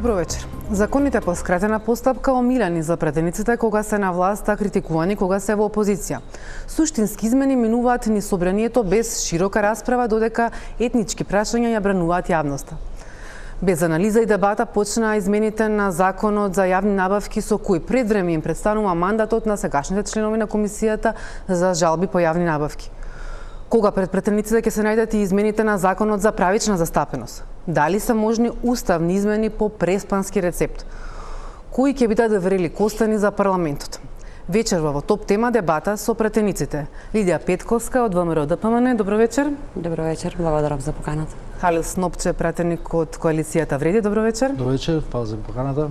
Добро вечер. Законите по скратена постапка омилени за претениците кога се на власт, а критикувани кога се во опозиција. Суштински измени минуваат ни собранието без широка расправа, додека етнички прашања ја брануваат јавноста. Без анализа и дебата почнаа измените на Законот за јавни набавки со кои пред време им представува мандатот на сегашните членови на Комисијата за жалби по јавни набавки. Кога пред претениците ќе се најдат и измените на Законот за правична застапеност? Дали се можни уставни измени по преспански рецепт? Кои ќе бидат врели костани за парламентот? Вечерва во топ тема дебата со претениците. Лидија Петковска од ВМРО ДПМН, добро вечер. Добро вечер, благодарам за поканата. Халил Снопче, пратеник од коалицијата Вреди, добро вечер. Добро вечер, фала за поканата.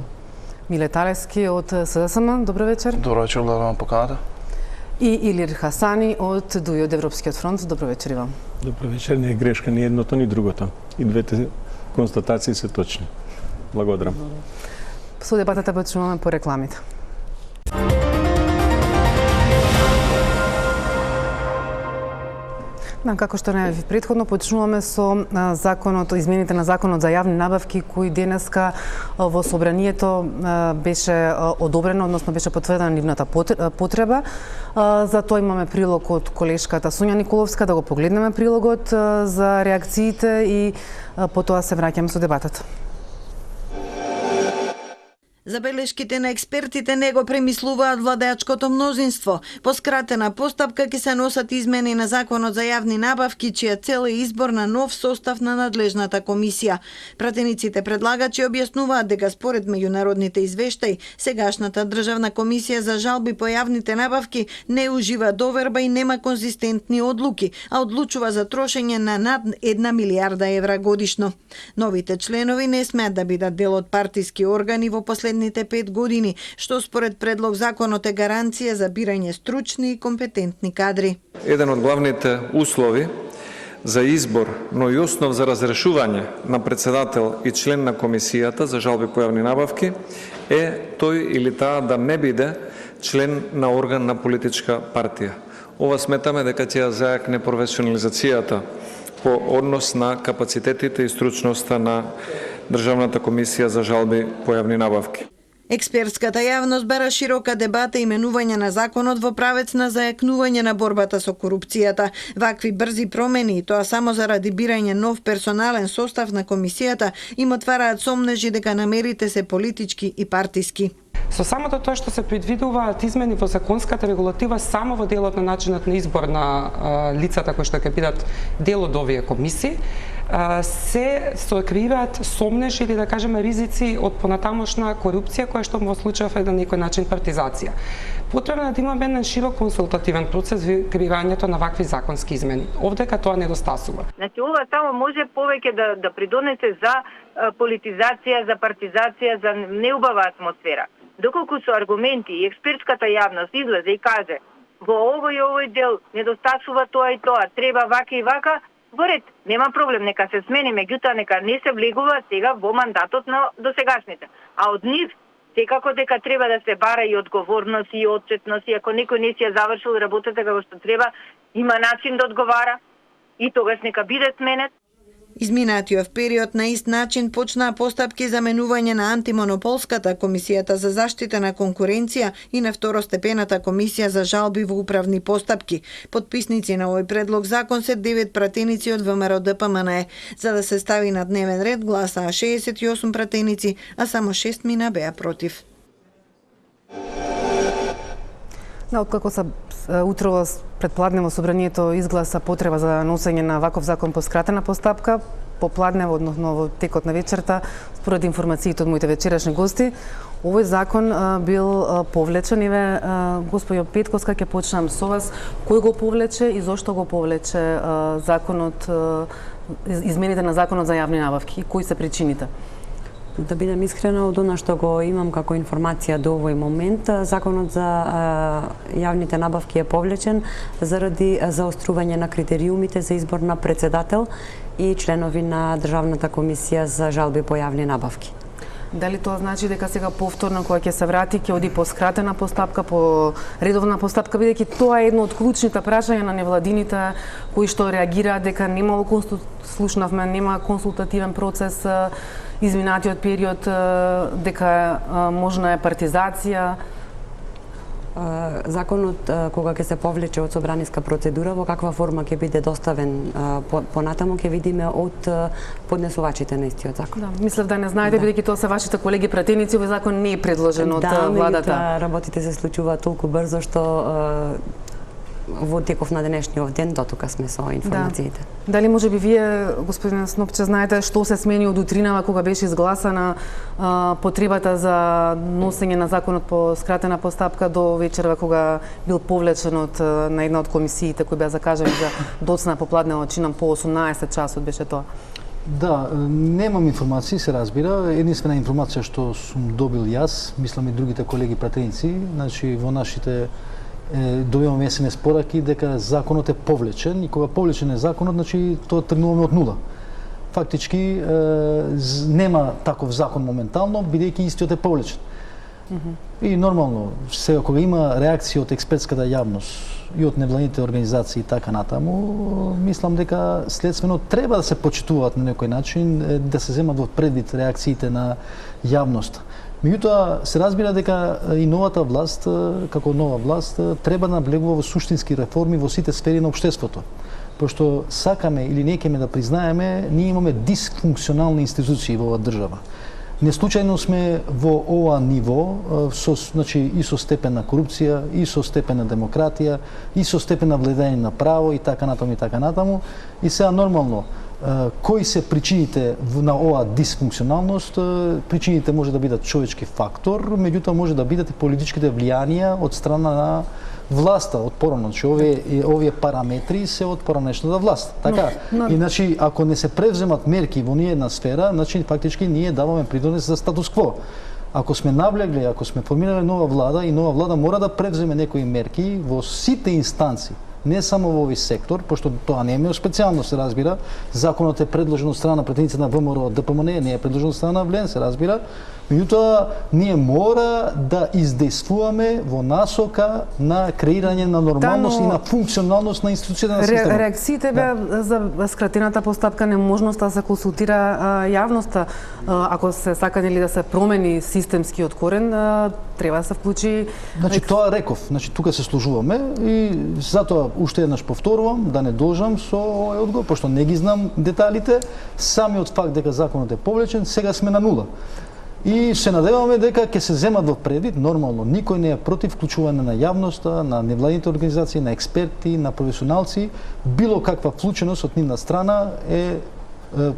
Миле Талевски од СДСМ, добро вечер. Добро вечер, благодарам за поканата. И Илир Хасани од ДУИ од Европскиот фронт, добро вечер и вам. Добро вечер, не е грешка ни едното ни другото. И двете констатации се точни. Благодарам. Со дебатата почнуваме по рекламите. Како што најави претходно, почнуваме со законот, измените на Законот за јавни набавки, кој денеска во собранието беше одобрено, односно беше потврдена нивната потреба. За тоа имаме прилог од колешката Сонја Николовска, да го погледнеме прилогот за реакциите и потоа се враќаме со дебатата. Забелешките на експертите не го премислуваат владеачкото мнозинство. По скратена постапка ќе се носат измени на Законот за јавни набавки, чија цел е избор на нов состав на надлежната комисија. Пратениците предлагачи објаснуваат дека според меѓународните извештаи, сегашната државна комисија за жалби по јавните набавки не ужива доверба и нема конзистентни одлуки, а одлучува за трошење на над 1 милијарда евра годишно. Новите членови не смеат да бидат дел од партиски органи во последните 5 години, што според предлог законот е гаранција за бирање стручни и компетентни кадри. Еден од главните услови за избор, но и основ за разрешување на председател и член на комисијата за жалби по јавни набавки е тој или таа да не биде член на орган на политичка партија. Ова сметаме дека ќе зајакне професионализацијата по однос на капацитетите и стручноста на Државната комисија за жалби по јавни набавки. Експертската јавност бара широка дебата и менување на законот во правец на зајакнување на борбата со корупцијата. Вакви брзи промени, тоа само заради бирање нов персонален состав на комисијата, им отвараат сомнежи дека намерите се политички и партиски. Со самото тоа што се предвидуваат измени во законската регулатива само во делот на начинот на избор на лицата кои што ќе бидат дел од овие комисии, се сокриваат сомнежи или да кажеме ризици од понатамошна корупција која што во случајов е на некој начин партизација. Потребно е да имаме еден широк консултативен процес во креирањето на вакви законски измени. Овдека тоа недостасува. Значи ова само може повеќе да придонесе за политизација, за партизација, за неубава атмосфера. Доколку со аргументи и експертската јавност излезе и каже во овој дел недостасува тоа и тоа, треба вака и вака, во ред, нема проблем, нека се смени, меѓутоа нека не се влегува сега во мандатот на досегашните. А од нив секако дека треба да се бара и одговорност и отчетност, и ако некој не си ја завршил работата како што треба, има начин да одговара и тогаш нека биде сменет. Изминатиот период на ист начин почнаа постапки за менување на антимонополската комисијата за заштита на конкуренција и на второстепената комисија за жалби во управни постапки. Подписници на овој предлог закон се 9 пратеници од ВМРО ДПМН. За да се стави на дневен ред гласаа 68 пратеници, а само 6 мина беа против. Откако се утрово предпладнево собранието изгласа потреба за носење на ваков закон по скратена постапка, попладнево, односно во текот на вечерта, според информациите од моите вечерашни гости, овој закон бил повлечен. Еве, господјо Петковска, ќе почнам со вас. Кој го повлече и зошто го повлече законот, измените на Законот за јавни набавки? И кои се причините? Да бидам искрена, од она што го имам како информација до овој момент, Законот за јавните набавки е повлечен заради заострување на критериумите за избор на председател и членови на Државната комисија за жалби по јавни набавки. Дали тоа значи дека сега повторно кога ќе се врати ќе оди по скратена постапка, по редовна постапка, бидејќи тоа е едно од клучните прашања на невладините кои што реагираат дека немало слушнавме, нема консултативен процес изминатиот период, дека можна е партизација. Законот кога ќе се повлече од собраниска процедура, во каква форма ќе биде доставен понатаму ќе видиме од поднесувачите на истиот закон. Да, мислев да не знаете, бидејќи тоа се вашите колеги пратеници, овој закон не е предложен од владата. Да, работите се случуваат толку брзо што во теков на денешниот ден дотука сме со информациите. Да. Дали може би вие, господин Снопче, знаете што се смени од утринава кога беше изгласана потребата за носење на законот по скратена постапка до вечерва кога бил повлечен од на една од комисиите кои беа закажани за доцна попладнева, чинам по 18 часот беше тоа? Да, немам информации, се разбира. Единствена информација што сум добил јас, мислам и другите колеги пратеници, значи во нашите добиваме СМС пораки дека законот е повлечен и кога повлечен е законот, значи тоа тргнуваме од нула. Фактички нема таков закон моментално, бидејќи истиот е повлечен. И нормално, сега кога има реакција од експертската јавност и од невладините организации и така натаму, мислам дека следствено треба да се почитуваат на некој начин, да се земат во предвид реакциите на јавноста. Меѓутоа, се разбира дека и новата власт, како нова власт, треба да наблегува во суштински реформи во сите сфери на општеството. Пошто сакаме или не кеме да признаеме, ние имаме дисфункционални институции во оваа држава. Не случајно сме во ова ниво, значи и со степен на корупција, и со степен на демократија, и со степен на владење на право и така натаму и така натаму. И сега нормално, кои се причините на оваа дисфункционалност? Причините може да бидат човечки фактор, меѓутоа може да бидат и политичките влијанија од страна на власта од порано, значи овие параметри се од поранешната власт. Така. И значи ако не се превземат мерки во ние една сфера, значи фактички ние даваме придонес за статус кво. Ако сме навлегли, ако сме формирале нова влада и нова влада мора да превземе некои мерки во сите инстанции, не само во овој сектор, пошто тоа не е специјално, се разбира. Законот е предложен од страна на претениците на ВМРО, ДПМН, не е предложен од страна на ВЛН, се разбира. Меѓутоа, ние мора да издействуваме во насока на креирање на нормалност и на функционалност на институцијата на системот. Реакциите беа за скратената постапка, неможноста да се консултира јавноста. Ако се сака нели да се промени системскиот корен, треба да се вклучи. Значи тоа реков, значи тука се служуваме и затоа уште еднаш повторувам да не должам со овој одговор, пошто не ги знам деталите, самиот факт дека законот е повлечен, сега сме на нула. И се надеваме дека ќе се земат во предвид, нормално, никој не е против вклучување на јавноста, на невладините организации, на експерти, на професионалци, било каква вклученост од нивна страна е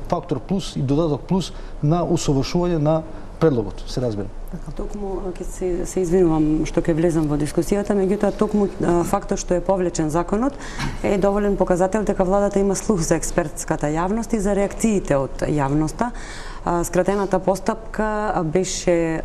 фактор плюс и додаток плюс на усовршување на предлогот, се разбира. Токму ќе се извинувам што ќе влезам во дискусијата, меѓутоа токму фактот што е повлечен законот е доволен показател дека владата има слух за експертската јавност и за реакциите од јавноста. Скратената постапка беше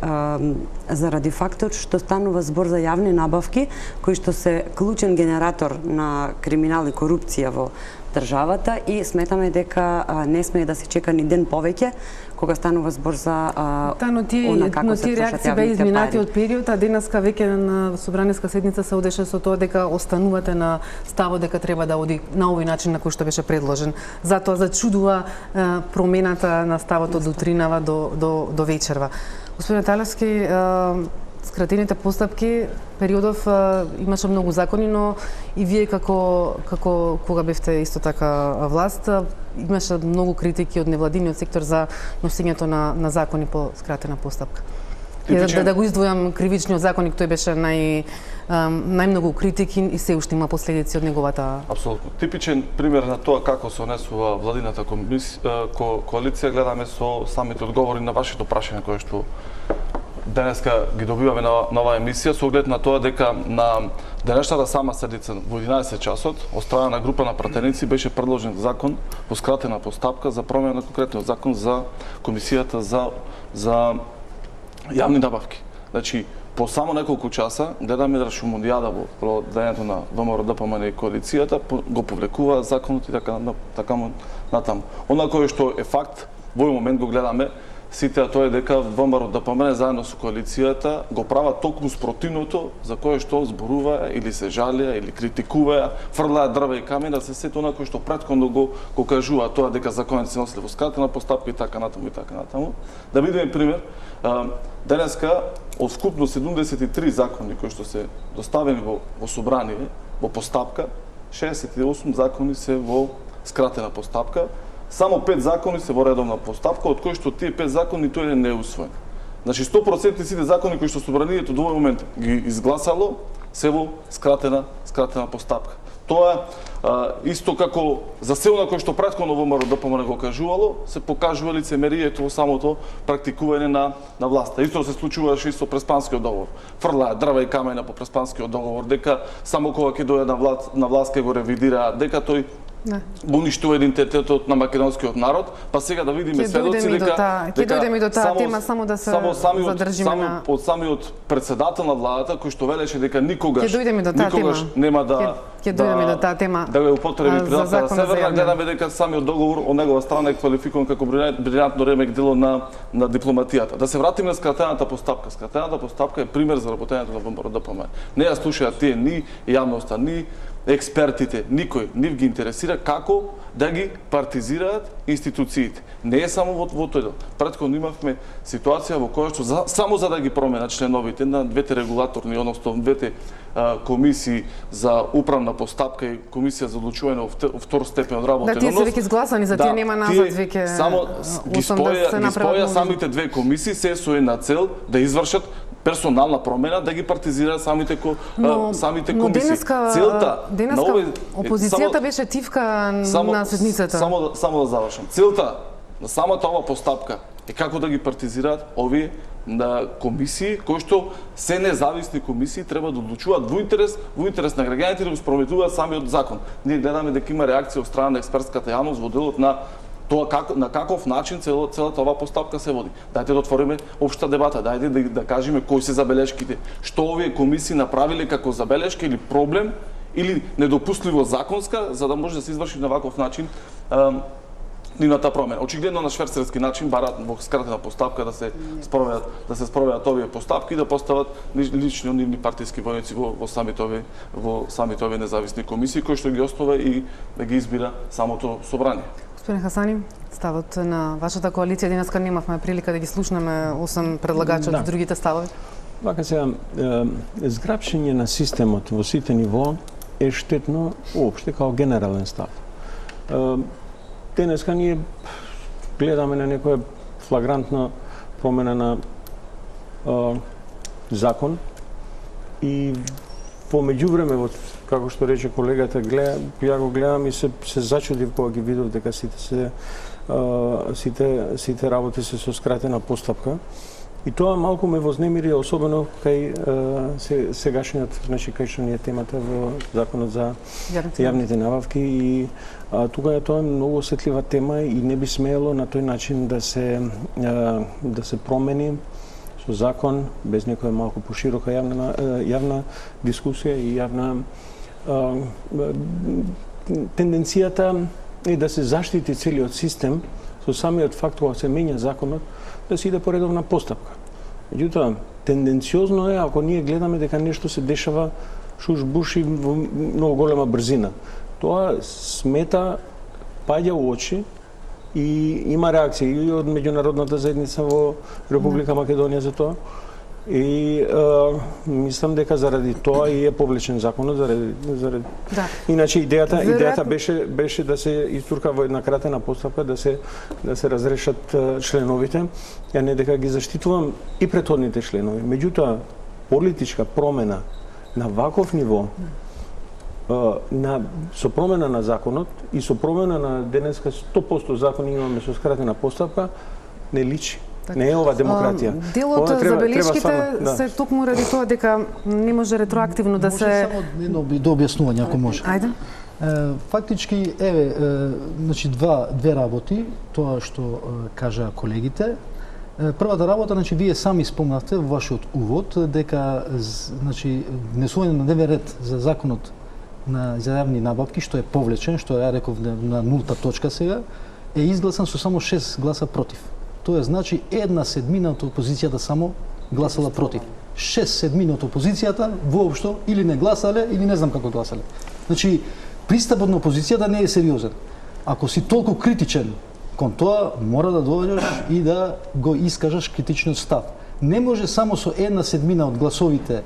заради фактот што станува збор за јавни набавки кои што се клучен генератор на криминал и корупција во државата и сметаме дека не смее да се чека ни ден повеќе кога станува збор за но тие реакции беа изминати од период, а денеска веќе на собраниска седница се одеше со тоа дека останувате на ставот дека треба да оди на овој начин на кој што беше предложен. Затоа зачудува промената на ставот од утринава до вечерва. Господин Талевски, скратените постапки, периодов имаше многу закони, но и вие како кога бевте исто така власт, имаше многу критики од невладиниот сектор за носењето на закони по скратена постапка. Да го издвојам кривичниот законник, тој беше најмногу критики и се уште има последици од неговата. Апсолутно. Типичен пример на тоа како се однесува владината коалиција гледаме со самите одговори на вашето прашање кое што денеска ги добиваме на оваа емисија со оглед на тоа дека на денешната сама седница во 11 часот од страна на група на пратеници беше предложен закон по скратена постапка за промена на конкретниот закон за комисијата за јавни набавки. Значи, по само неколку часа гледаме да шумондијада во проведењето на ВМРО, ДПМН и коалицијата го повлекува законот и така натаму. Она кое што е факт, во овој момент го гледаме сите, а тоа е дека ВМРО ДПМН заедно со коалицијата го прават токму спротивното за кое што зборува или се жалија или критикуваја, фрлаат дрва и камена, се сето она кое што претходно го кажува тоа дека законите се носеле во скратена постапка и така натаму и така натаму. Да видиме пример, денеска од вкупно 73 закони кои што се доставени во собрание, во постапка, 68 закони се во скратена постапка, само 5 закони се во редовна постапка, од кои што тие 5 закони тој не е усвоен. Значи 100% сите закони кои што собранието до овој момент ги изгласало се во скратена постапка. Тоа исто како за се она кој што претходно ВМРО ДПМН го кажувало, се покажува лицемерието во самото практикување на власта. Исто се случуваше и со Преспанскиот договор. Фрлаат дрва и камена по Преспанскиот договор, дека само кога ќе дојде на власт ќе го ревидира, дека тој го уништува идентитетот на македонскиот народ, па сега да видиме сведоци дека ќе дојдеме до таа тема, само да се задржиме на од самиот председател на владата кој што велеше дека никогаш нема да ќе дојдеме до таа тема. Да го употреби председател на Северна, гледаме дека самиот договор од негова страна е квалификуван како брилјантно ремек дело на дипломатијата. Да се вратиме на скратената постапка. Скратената постапка е пример за работењето на ВМРО ДПМН. Не ја слушаат тие ни јавноста, ни експертите, никој нив ги интересира како да ги партизираат институциите. Не е само во тој дел. Претходно имавме ситуација во која што само за да ги променат членовите на двете регулаторни, односно двете комисии за управна постапка и комисија за одлучување во втор степен од работен однос. Да, тие се веќе изгласани, за тие нема назад веќе. Само ги споја самите две комисии се со една цел да извршат персонална промена, да ги партизираат самите комисии. Но денеска опозицијата беше тивка на седницата. Само да завршам. Целта на самата ова постапка е како да ги партизираат овие на комисии кои што се независни комисии треба да одлучуваат во интерес на граѓаните да го спроведуваат самиот закон. Ние гледаме дека има реакција од страна на експертската јавност во делот на тоа на каков начин целата оваа постапка се води. Дајте да отвориме општа дебата, дајте да кажеме кои се забелешките, што овие комисии направиле како забелешка или проблем или недопустливо законска, за да може да се изврши на ваков начин нивната промена. Очигледно на шверцерски начин бараат во скратена постапка да се спроведат овие постапки и да постават лично нивни партиски војници во самите овие независни комисии кои што ги основа и да ги избира самото собрание. Господин Хасани, ставот на вашата коалиција денеска немавме прилика да ги слушнеме освен предлагачот од другите ставови. Вака сега, зграпшење на системот во сите ниво е штетно уопште као генерален став. Денеска ние гледаме на некоја флагрантна промена на закон и во меѓувреме, како што рече колегата, ја го гледам и се зачудив кога ги видов дека сите работи се со скратена постапка. И тоа малку ме вознемири, особено кај сегашниот, значи кај што ни е темата во Законот за јавните набавки и тука тоа е многу осетлива тема и не би смеело на тој начин да се промени со закон без некоја малку поширока јавна дискусија и јавна тенденцијата е да се заштити целиот систем со самиот факт кога се менја законот да се иде по редовна постапка. Меѓутоа, тенденциозно е ако ние гледаме дека нешто се дешава шуш-буш во многу голема брзина. Тоа смета, паѓа у очи и има реакција и од меѓународната заедница во Република Македонија за тоа. И мислам дека заради тоа и е повлечен законот заради. Иначе идејата беше да се истурка во една кратена постапка да се разрешат членовите, а не дека ги заштитувам и претходните членови. Меѓутоа политичка промена на ваков ниво со промена на законот и со промена на денеска 100% закони имаме со скратена постапка не личи. Не е ова демократија. Делот забелешките се токму ради тоа дека не може ретроактивно да се... Може само едно до објаснување, ако може. Ајде. Фактички, значи две работи, тоа што кажа колегите. Првата работа, значи вие сами спомнавте во вашиот увод дека значи внесување на дневен ред за законот за јавни набавки, што е повлечен, што ја реков на нулта точка сега, е изгласан со само 6 гласа против. Тоа значи 1/7 од опозицијата само гласала против. 6/7 од опозицијата воопшто или не гласале или не знам како гласале. Значи, пристапот на опозицијата не е сериозен. Ако си толку критичен кон тоа, мора да доаѓаш и да го искажаш критичниот став. Не може само со 1/7 од гласовите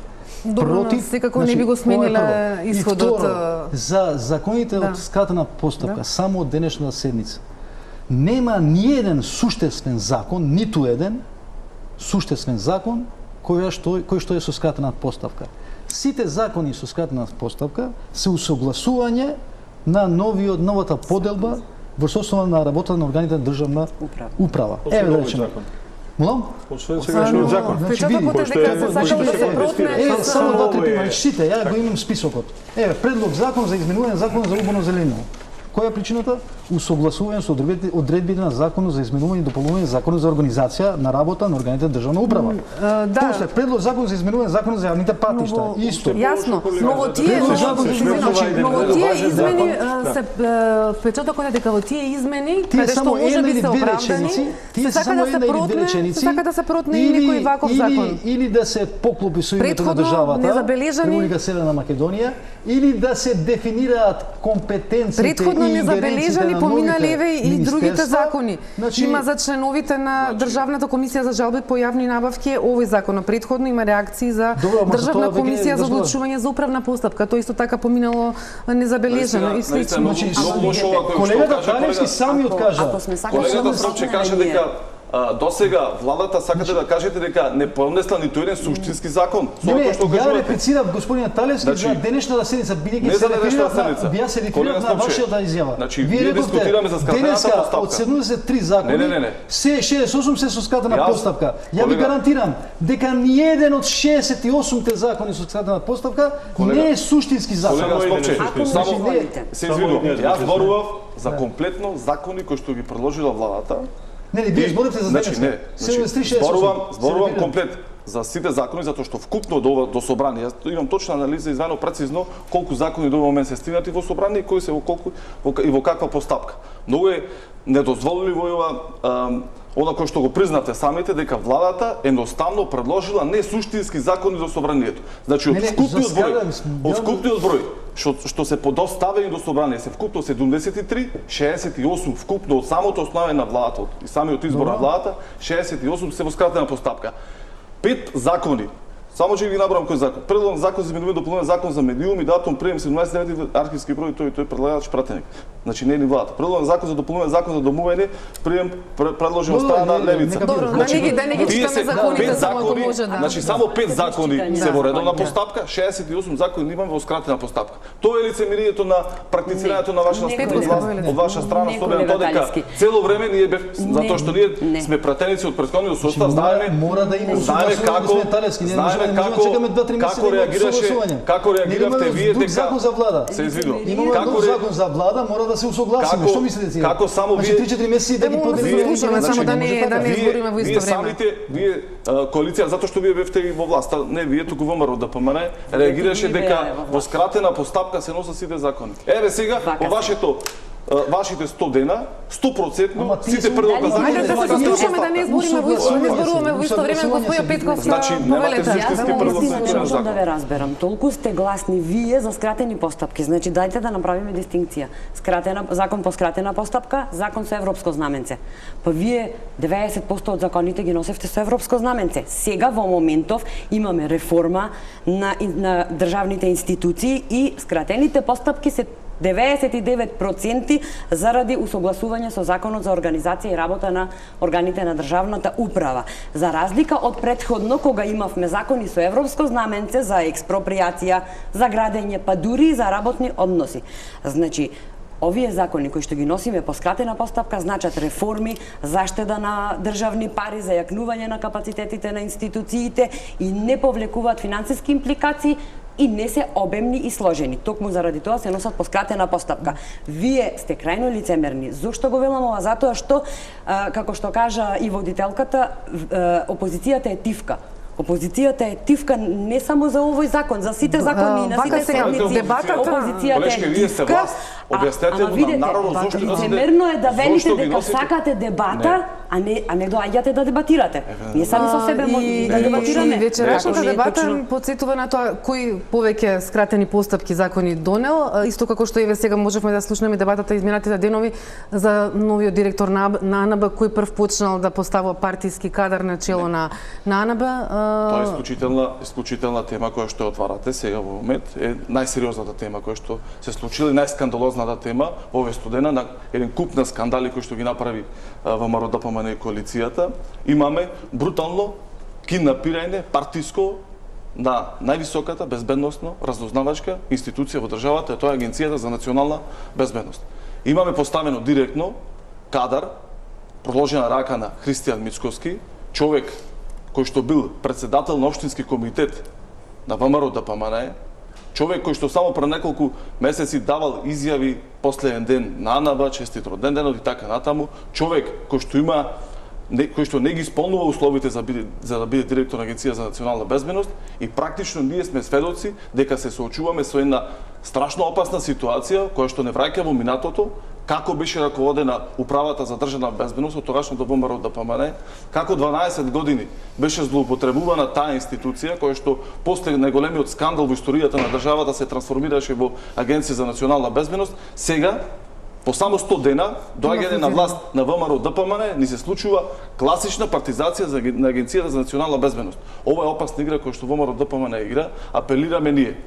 против. Секако не би го сменила исходот. И второ, за законите од скратена постапка, само од денешната седница, нема ниеден суштествен закон, ниту еден суштествен закон кој што е со скратена постапка. Сите закони со скратена постапка се усогласување на новата поделба во состојба на работата на органите на државна управа. Еве да речеме. Молам? Освен сегашниот закон. Печатокот е дека се сака да се протне само 2-3 примери. Читате, ја го имам списокот. Еве, предлог закон за изменување на законот за урбано зелениво. Која е причината? Усогласување со одредбите на законот за изменување и дополнување на законот за организација на работа на органите на државна управа. После предлог закон за изменување на законот за јавните патишта. Исто. Јасно, но во тие измени се впечатокот е дека во тие измени каде што може би се оправдани, се сака да се протне и некој ваков закон. Или да се поклопи со името на државата, Република Северна Македонија, или да се дефинираат компетенциите предходно незабележани поминале еве и другите закони. Има за членовите на Државната комисија за жалби по јавни набавки овој закон, предходно има реакции за Државна комисија за одлучување за управна постапка. Тоа исто така поминало незабележано и слично. Колегата Талевски сами откажа. Колегата Српче каже дека досега владата сакате да кажете дека не понесла ниту еден суштински закон. Не, ја реплицирав господинот Талевски за денешната седница, бидејќи се реферирав на вашата изјава. Значи, вие дискутираме за скратената постапка. Од 73 закони, се 68 се со скратена постапка. Ја ви гарантирам дека ниеден од 68 закони со скратена постапка не е суштински закон. Колега Српче, само се извинувам. Јас зборував за комплетно закони кои што ги предложила владата. Не, вие зборите за денеска. Зборувам комплет за сите закони, затоа што вкупно до собрание, јас имам точна анализа извано прецизно колку закони до момент се стигнати во собрание и кои се и во каква постапка. Многу е недозволиво она кој што го признате самите дека владата едноставно предложила не суштински закони до собранието. Значи од вкупниот број што се подоставени до собрание се вкупно 73, 68 вкупно од самото основање на владата и самиот избор на владата, 68 се во скратена постапка. 5 закони. Само ќе ги набрам кој закон. Предлог закон за изменување дополнување закон за медиуми, датум прием 17 архивски број, тој предлагач пратеник. Значи не е ни владата. Предлог закон за дополнување закон за домување, прием предложен од страна на левица. Добро, да не ги читаме законите само ако може да. Значи само 5 закони се во редовна постапка, 68 закони имаме во скратена постапка. Тоа е лицемерието на практицирањето на од ваша страна, со оглед на тоа дека цело време ние затоа што ние сме пратеници од претходниот состав, знаеме како реагиравте вие дека закон за влада. Се извинувам. Имаме закон за влада, мора да се усогласиме. Што мислите сега? Како само вие 3-4 месеци да ги поделиме, само да не збориме во исто време. Вие коалиција затоа што вие бевте во власта, не вие туку ВМРО ДПМН реагираше дека во скратена постапка се носат сите закони. Еве сега во вашите 100 дена, 100% сите предлога закони. Ајде да се слушаме да не зборуваме во исто време, господиот Петков. Значи немате суштински предлог за закон. Да ве разберам. Толку сте гласни вие за скратени постапки. Значи дајте да направиме дистинкција. Закон по скратена постапка, закон со европско знаменце. Па вие 90% од законите ги носевте со европско знаменце. Сега во моментов имаме реформа на државните институции и скратените постапки се 99% заради усогласување со законот за организација и работа на органите на државната управа. За разлика од претходно кога имавме закони со европско знаменце за експроприација, за градење, па дури и за работни односи. Значи, овие закони кои што ги носиме по скратена постапка значат реформи, заштеда на државни пари, зајакнување на капацитетите на институциите и не повлекуваат финансиски импликации и не се обемни и сложени. Токму заради тоа се носат по скратена постапка. Вие сте крајно лицемерни. Зошто го велам ова? Затоа што, како што кажа и водителката, опозицијата е тивка. Опозицијата е тивка не само за овој закон, за сите закони, на сите седници. Дебатата, опозицијата е тивка, Објаснете ама му на видете, народот зошто лицемерно е да велите зошто ги дека носите? сакате дебата, а не доаѓате да дебатирате. Ние сами со себе И да дебатираме. И вечерашната Како не е дебата точно. подсетува на тоа кои повеќе скратени постапки закони донел, исто како што еве сега можевме да слушнеме дебатата изминатите денови за новиот директор на АНБ кој прв почнал да поставува партиски кадар на чело на АНБ. Тоа е исклучителна тема која што отварате сега во момент, е најсериозната тема која што се случила и најскандалозната тема во овие студена на еден куп на скандали кои што ги направи ВМРО ДПМН и коалицијата. Имаме брутално киднапирање партиско на највисоката безбедносно разузнавачка институција во државата, тоа е Агенцијата за национална безбедност. Имаме поставено директно кадар, продолжена рака на Христијан Мицкоски, човек кој што бил председател на општински комитет на ВМРО ДПМН, човек кој што само пред неколку месеци давал изјави последен ден на АНБ, честит роден денот и така натаму, човек кој што има кој што не ги исполнува условите за да биде директор на Агенција за национална безбедност и практично ние сме сведоци дека се соочуваме со една страшно опасна ситуација која што не враќа во минатото, како беше раководена управата за државна безбедност од тогашното ВМРО ДПМН, како 12 години беше злоупотребувана таа институција која што после најголемиот скандал во историјата на државата се трансформираше во Агенција за национална безбедност, сега по само 100 дена доаѓање на власт на ВМРО ДПМН ни се случува класична партизација на Агенцијата за национална безбедност. Ова е опасна игра која што ВМРО ДПМН игра, апелираме ние.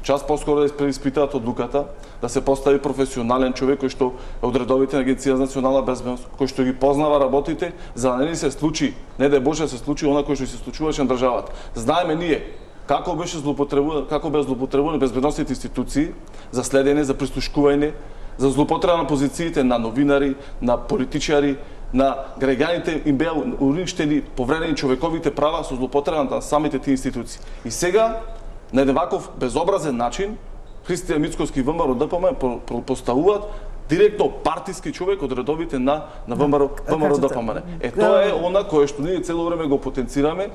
Час поскоро да преиспитаат одлуката, да се постави професионален човек кој што е од редовите на Агенција за национална безбедност, кој што ги познава работите, за да не ни се случи, не дај Боже да се случи она кој што се случуваше на државата. Знаеме ние како бе злоупотребувани безбедносните институции за следење, за прислушкување, за злоупотреба на позициите на новинари, на политичари, на граѓаните им беа уништени, повредени човековите права со злоупотреба на самите тие институции. И сега на еден ваков безобразен начин Христијан Мицкоски и ВМРО ДПМН поставуваат директно партиски човек од редовите на ВМРО ДПМН. Тоа е она кое што ние цело време го потенцираме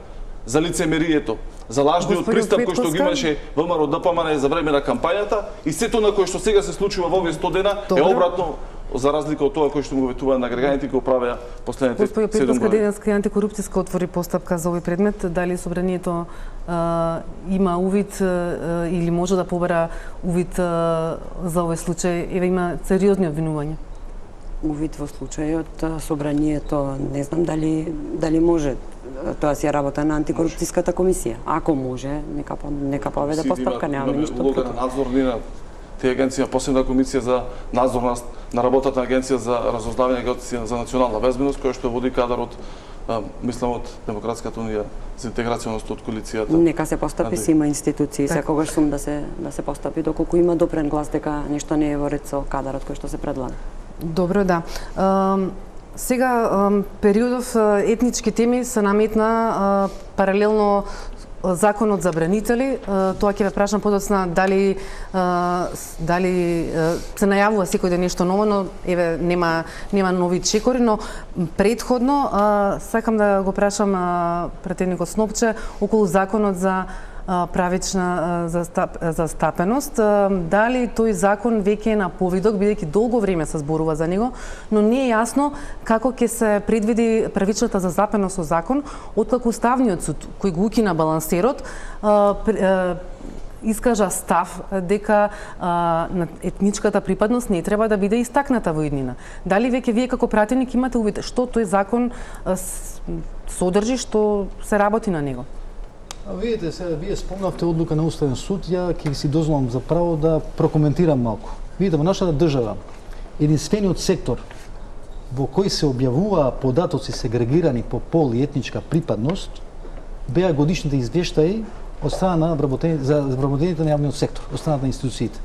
за лицемерието, за лажниот пристап кој што ги имаше ВМРО ДПМН за време на кампањата и сето на кое што сега се случува во овие 100 дена е обратно, за разлика од тоа кој што му ветува на граѓаните го правеа последните 7 години. Денеска и антикорупцијска отвори постапка за овој предмет, дали собранието има увид или може да побара увид за овој случај, еве има сериозни обвинувања. Увид во случајот собранието не знам дали може. Тоа си е работа на антикорупцијската комисија. Ако може, нека поведе постапка, немаме ништо против. Улога на надзорни на тие агенција, посебна комисија за надзор на работата на Агенција за разузнавање Агенција за национална безбедност, која што води кадар од мислам од Демократската унија за интеграцијаност од коалицијата. Нека се постапи, си има институции, секогаш сум да се постапи доколку има допрен глас дека нешто не е во ред со кадарот кој што се предлага. Добро, да. Сега периодов етнички теми се наметна паралелно законот за бранители. Тоа ќе ве прашам подоцна дали се најавува секој ден нешто ново, но еве нема нови чекори, но претходно сакам да го прашам претедникот Снопче околу законот за правична застапеност. Дали тој закон веќе е на повидок, бидејќи долго време се зборува за него, но не е јасно како ќе се предвиди правичната застапеност со закон, откако Уставниот суд, кој го укина балансерот, искажа став дека етничката припадност не треба да биде истакната во иднина. Дали веќе вие како пратеник имате увид што тој закон содржи, што се работи на него? Видите, сега вие спомнавте одлука на Уставен суд, ја ќе си дозволам за право да прокоментирам малку. Видите, во нашата држава, единствениот сектор во кој се објавуваа податоци сегрегирани по пол и етничка припадност, беа годишните извештаи од страна на вработените на јавниот сектор, од страна на институциите.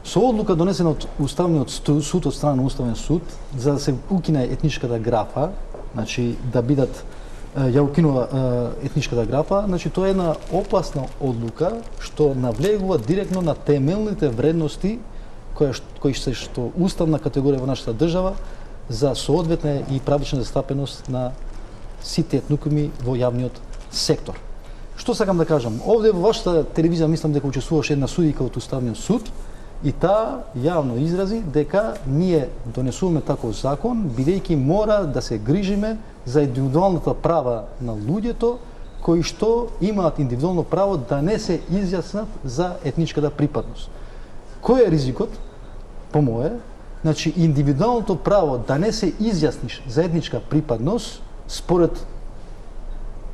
Со одлука донесена од Уставниот суд, од страна на Уставен суд, за да се укине етничката графа, значи да бидат ја укинува етничката графа, значи тоа е една опасна одлука што навлегува директно на темелните вредности кои се што уставна категорија во нашата држава за соодветна и правична застапеност на сите етникуми во јавниот сектор. Што сакам да кажам? Овде во вашата телевизија мислам дека учествуваше една судика од Уставниот суд И таа јавно изрази дека ние донесуваме таков закон, бидејќи мора да се грижиме за индивидуалната права на луѓето кои што имаат индивидуално право да не се изјаснат за етничката припадност. Кој е ризикот? По мое, значи индивидуалното право да не се изјасниш за етничка припадност, според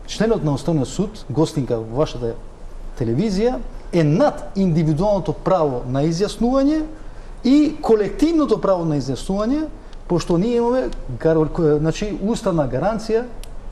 членот на Уставниот суд, гостинка во вашата телевизија, е над индивидуалното право на изјаснување и колективното право на изјаснување, пошто ние имаме значи, уставна гаранција,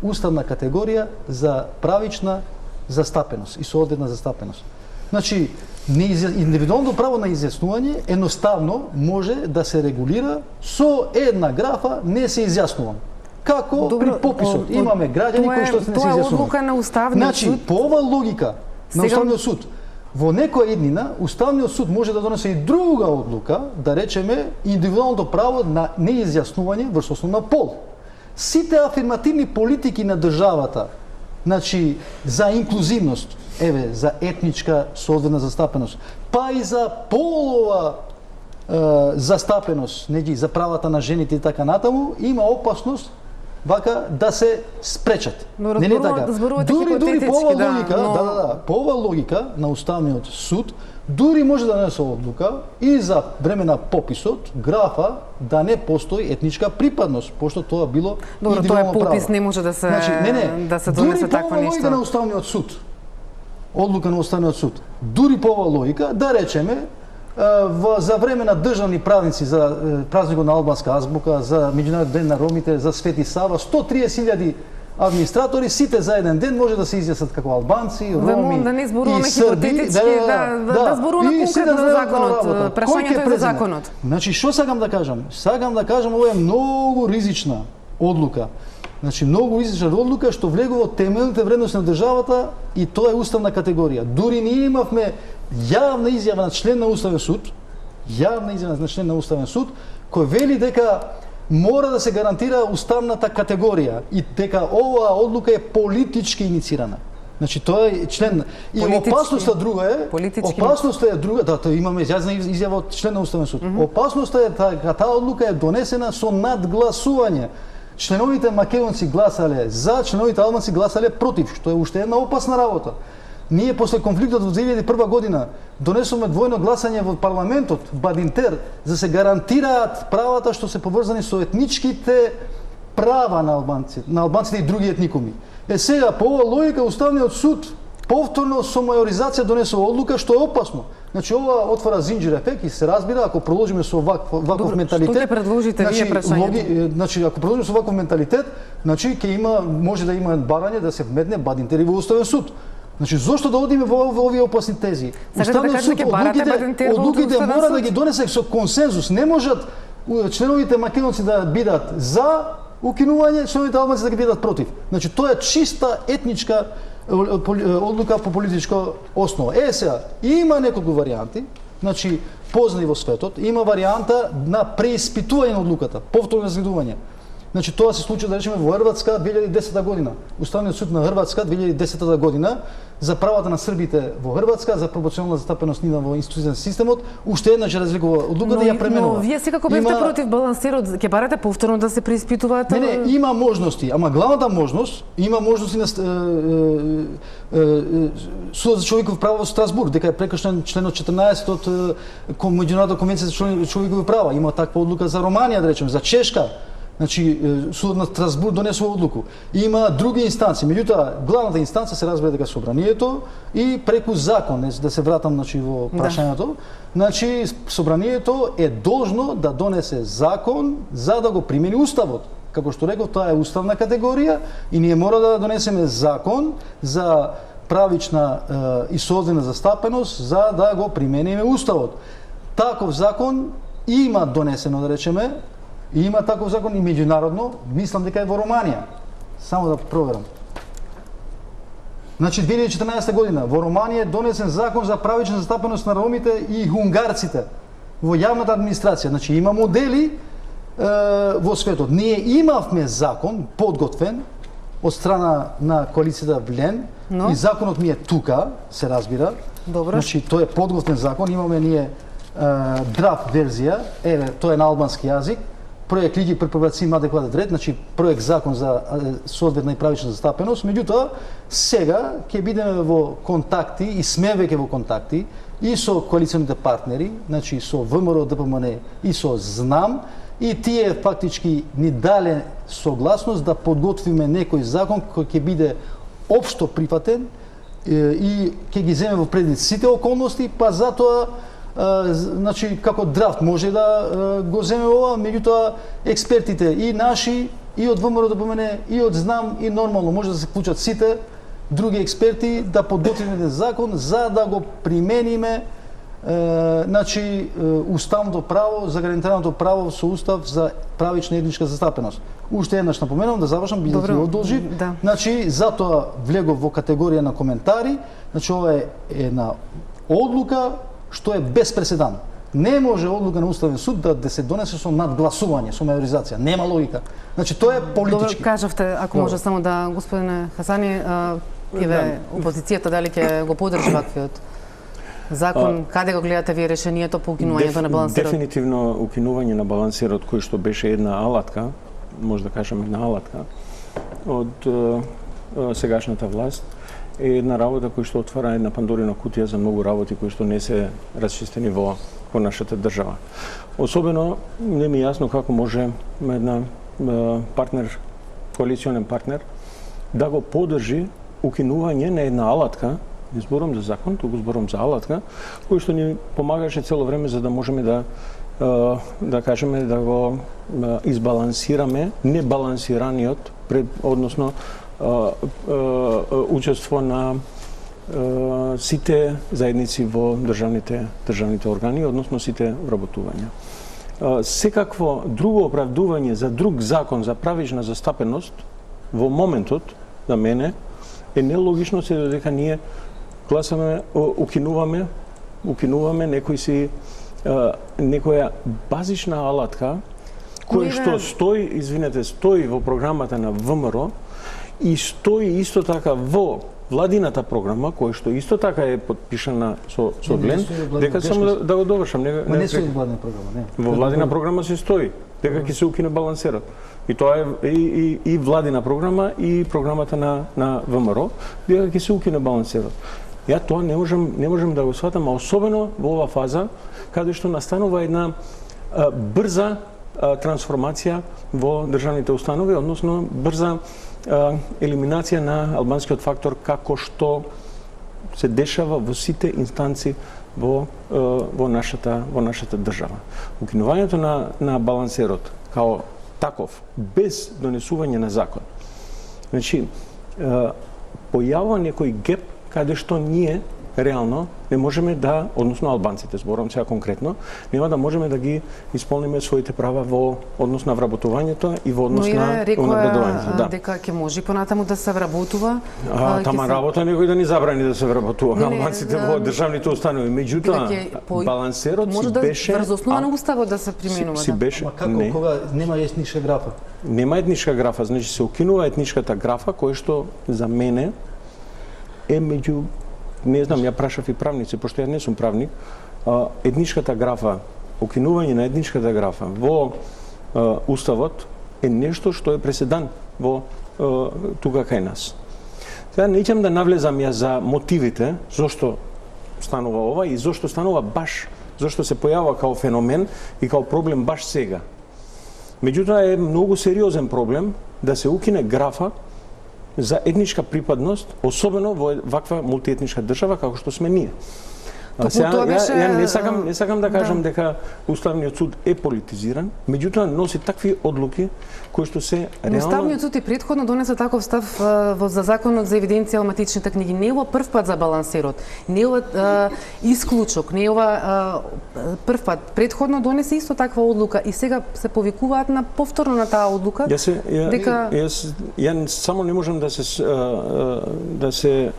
уставна категорија за правична застапеност и соодветна застапеност. Значи, индивидуалното право на изјаснување едноставно може да се регулира со една графа не се изјаснувам. Како при пописот имаме граѓани кои што се не се изјаснуваат. Тоа е одлука на Уставниот суд. Значи, по ова логика на Уставниот суд, во некоја иднина, Уставниот суд може да донесе и друга одлука, да речеме индивидуалното право на неизјаснување врз основа на пол. Сите афирмативни политики на државата, значи за инклузивност, еве, за етничка соодветна застапеност, па и за полова застапеност, за правата на жените и така натаму, има опасност вака да се спречат. Нели така? Дури по ова логика, по ова логика на Уставниот суд, дури може да донесе одлука и за време на пописот графа да не постои етничка припадност, пошто тоа било индивидуално право. Тоа е попис, не може да се да се донесе таква нешто. Дури по ова логика на Уставниот суд, одлука на Уставниот суд, дури по ова логика, да речеме, за време на државни празници, за празникот на албанска азбука, за Меѓународен ден на ромите, за Свети Сава, 130.000 администратори сите за еден ден може да се изјаснат како албанци, роми да не зборуваме и срби, хипотетички, да зборуваме конкретно за законот. Прашањето е за законот. Значи, што сакам да кажам? Сакам да кажам, ова е многу ризична одлука. Значи, многу ризична одлука што влегува во темелните вредности на државата и тоа е уставна категорија. Дури ние имавме јавна изјава на член на Уставен суд, кој вели дека мора да се гарантира уставната категорија и дека оваа одлука е политички иницирана. Значи тоа е член и опасноста друга е, имаме јазна изјава од член на Уставен суд. Опасноста е дека таа одлука е донесена со надгласување. Членовите македонци гласале за, членовите албанци гласале против, што е уште една опасна работа. Ние после конфликтот во 2001 година донесовме двојно гласање во парламентот, Бадинтер, за да се гарантираат правата што се поврзани со етничките права на албанците и други етникуми. Сега, по ова логика, Уставниот суд повторно со мајоризација донесува одлука, што е опасно. Значи, ова отвара зинџир ефект и се разбира, ако продолжиме со ваков менталитет... Што ќе предложите вие прашањето? Значи, ако продолжиме со ваков менталитет, значи, може да има барање да се вметне Бадинтер и во Уставен суд. Значи, зошто да одиме во овие опасни тези? Уставниот суд одлуките мора да ги донесе со консензус. Не можат членовите македонци да бидат за укинување, членовите албанци да ги бидат против. Значи, тоа е чиста етничка одлука по политичка основа. Сега, има неколку варијанти, значи, познати во светот, има варијанта на преиспитување на одлуката, повторно разгледување. Значи, тоа се случи, да речеме, во Хрватска 2010 година. Уставниот суд на Хрватска 2010 година за правата на србите во Хрватска, за пропорционална застапеност нива во институцијен системот, уште еднаш разликува одлуката и ја пременува. Но вие секако бевте против балансирот, ќе барате повторно да се преиспитуваат? Не, има можности, ама главната можност, има можности на Судот за човекови права во Страсбург, дека е прекршен членот 14 од Меѓународната конвенција за човекови права. Има таква одлука за Романија, да речеме, за Чешка. Значи, судот на Страсбург донесува одлуку. Има други инстанции, меѓутоа главната инстанца се разбира дека собранието и преку закон, да се вратам значи во прашањето, значи собранието е должно да донесе закон за да го примени уставот. Како што реков, тоа е уставна категорија и ние мора да донесеме закон за правична и соодветна застапеност за да го примениме уставот. Таков закон има донесено, да речеме, и има таков закон и меѓународно, мислам дека е во Романија. Само да проверам. Значи, 2014 година во Романија е донесен закон за правична застапеност на ромите и хунгарците во јавната администрација. Значи, има модели во светот. Ние имавме закон подготвен од страна на коалицијата Влен и законот ми е тука, се разбира. Добро. Значи, тој е подготвен закон, имаме ние драфт верзија, тоа е на албански јазик, проект лиги препробација има адекватен ред, значи проект закон за соодветна и правична застапеност, меѓутоа сега ќе бидеме во контакти и сме веќе во контакти и со коалиционите партнери, значи со ВМРО, ДПМН и со ЗНАМ, и тие фактички ни дале согласност да подготвиме некој закон кој ќе биде општо прифатен и ќе ги земе во предвид сите околности, па затоа значи како драфт може да го земе ова, меѓутоа експертите и наши и од ВМРО, ДПМН и од ЗНАМ и нормално може да се вклучат сите други експерти да подготвиме закон за да го примениме значи уставното право, загарантираното право со устав за правична етничка застапеност. Уште еднаш напоменувам да завршам бидејќи одолжи. Да. Значи затоа влегов во категорија на коментари, значи ова е една одлука што е без преседан. Не може одлука на Уставен суд да се донесе со надгласување, со мајоризација. Нема логика. Значи тоа е политички. Добро, кажавте, ако може само да, господине Хасани, еве опозицијата дали ќе го поддржи ваквиот закон, каде го гледате вие решението по укинувањето на балансерот? Дефинитивно укинување на балансерот, кој што беше една алатка, може да кажеме една алатка, од сегашната власт, е една работа која што отвара една пандорина кутија за многу работи кои што не се расчистени во нашата држава. Особено не ми е јасно како може една партнер, коалиционен партнер, да го поддржи укинување на една алатка, не зборам за закон, туку зборам за алатка, кој што ни помагаше цело време за да можеме да кажеме да го избалансираме небалансираниот односно учество на сите заедници во државните органи, односно сите вработувања. Секакво друго оправдување за друг закон за правична застапеност во моментот, за мене, е нелогично се додека ние гласаме, укинуваме некоја базична алатка која што стои во програмата на ВМРО и стои исто така во владината програма, која што исто така е подпишана со Глен, дека само да го довршам. Не стои во владина програма, не. Во владина програма се стои дека ќе се укине балансерот. И тоа е и владина програма и програмата на ВМРО, дека ќе се укине балансерот. Ја тоа не можам да го сватам, а особено во ова фаза каде што настанува една брза трансформација во државните установи, односно брза елиминација на албанскиот фактор како што се дешава во сите инстанци во нашата држава. Укинувањето на балансерот као таков, без донесување на закон, значи, појавува некој геп каде што ние реално не можеме да, односно албанците, зборам сега конкретно, нема да можеме да ги исполниме своите права во однос на вработувањето и во однос на унапредувањето. Да. Дека ќе може понатаму да се вработува. Тама работа некој да ни забрани да се вработува албанците во државните установи. Меѓутоа, балансерот си беше... Врз основа на уставот да се применува. Си беше... Како кога нема етничка графа? Нема етничка графа, значи се укинува етничката графа, која што за мене е меѓу... Не знам, ја прашав и правници, пошто ја не сум правник, етничката графа, укинување на етничката графа во уставот е нешто што е преседан во тука кај нас. Сега не ќе да навлезам ја за мотивите зошто станува ова и зошто станува баш, зошто се појавува као феномен и као проблем баш сега. Меѓутоа е многу сериозен проблем да се укине графа за етничка припадност, особено во ваква мултиетничка држава како што сме ние. Ја не сакам да кажам дека Уставниот суд е политизиран, меѓутоа носи такви одлуки кои што се реално... Уставниот суд и претходно донесе таков став за законот за евиденција алматичните книги. Не е ова прв пат за балансерот, не е ова исклучок, не е ова прв пат. Претходно донесе исто таква одлука и сега се повикуваат на повторно на таа одлука. Ја само не можам да се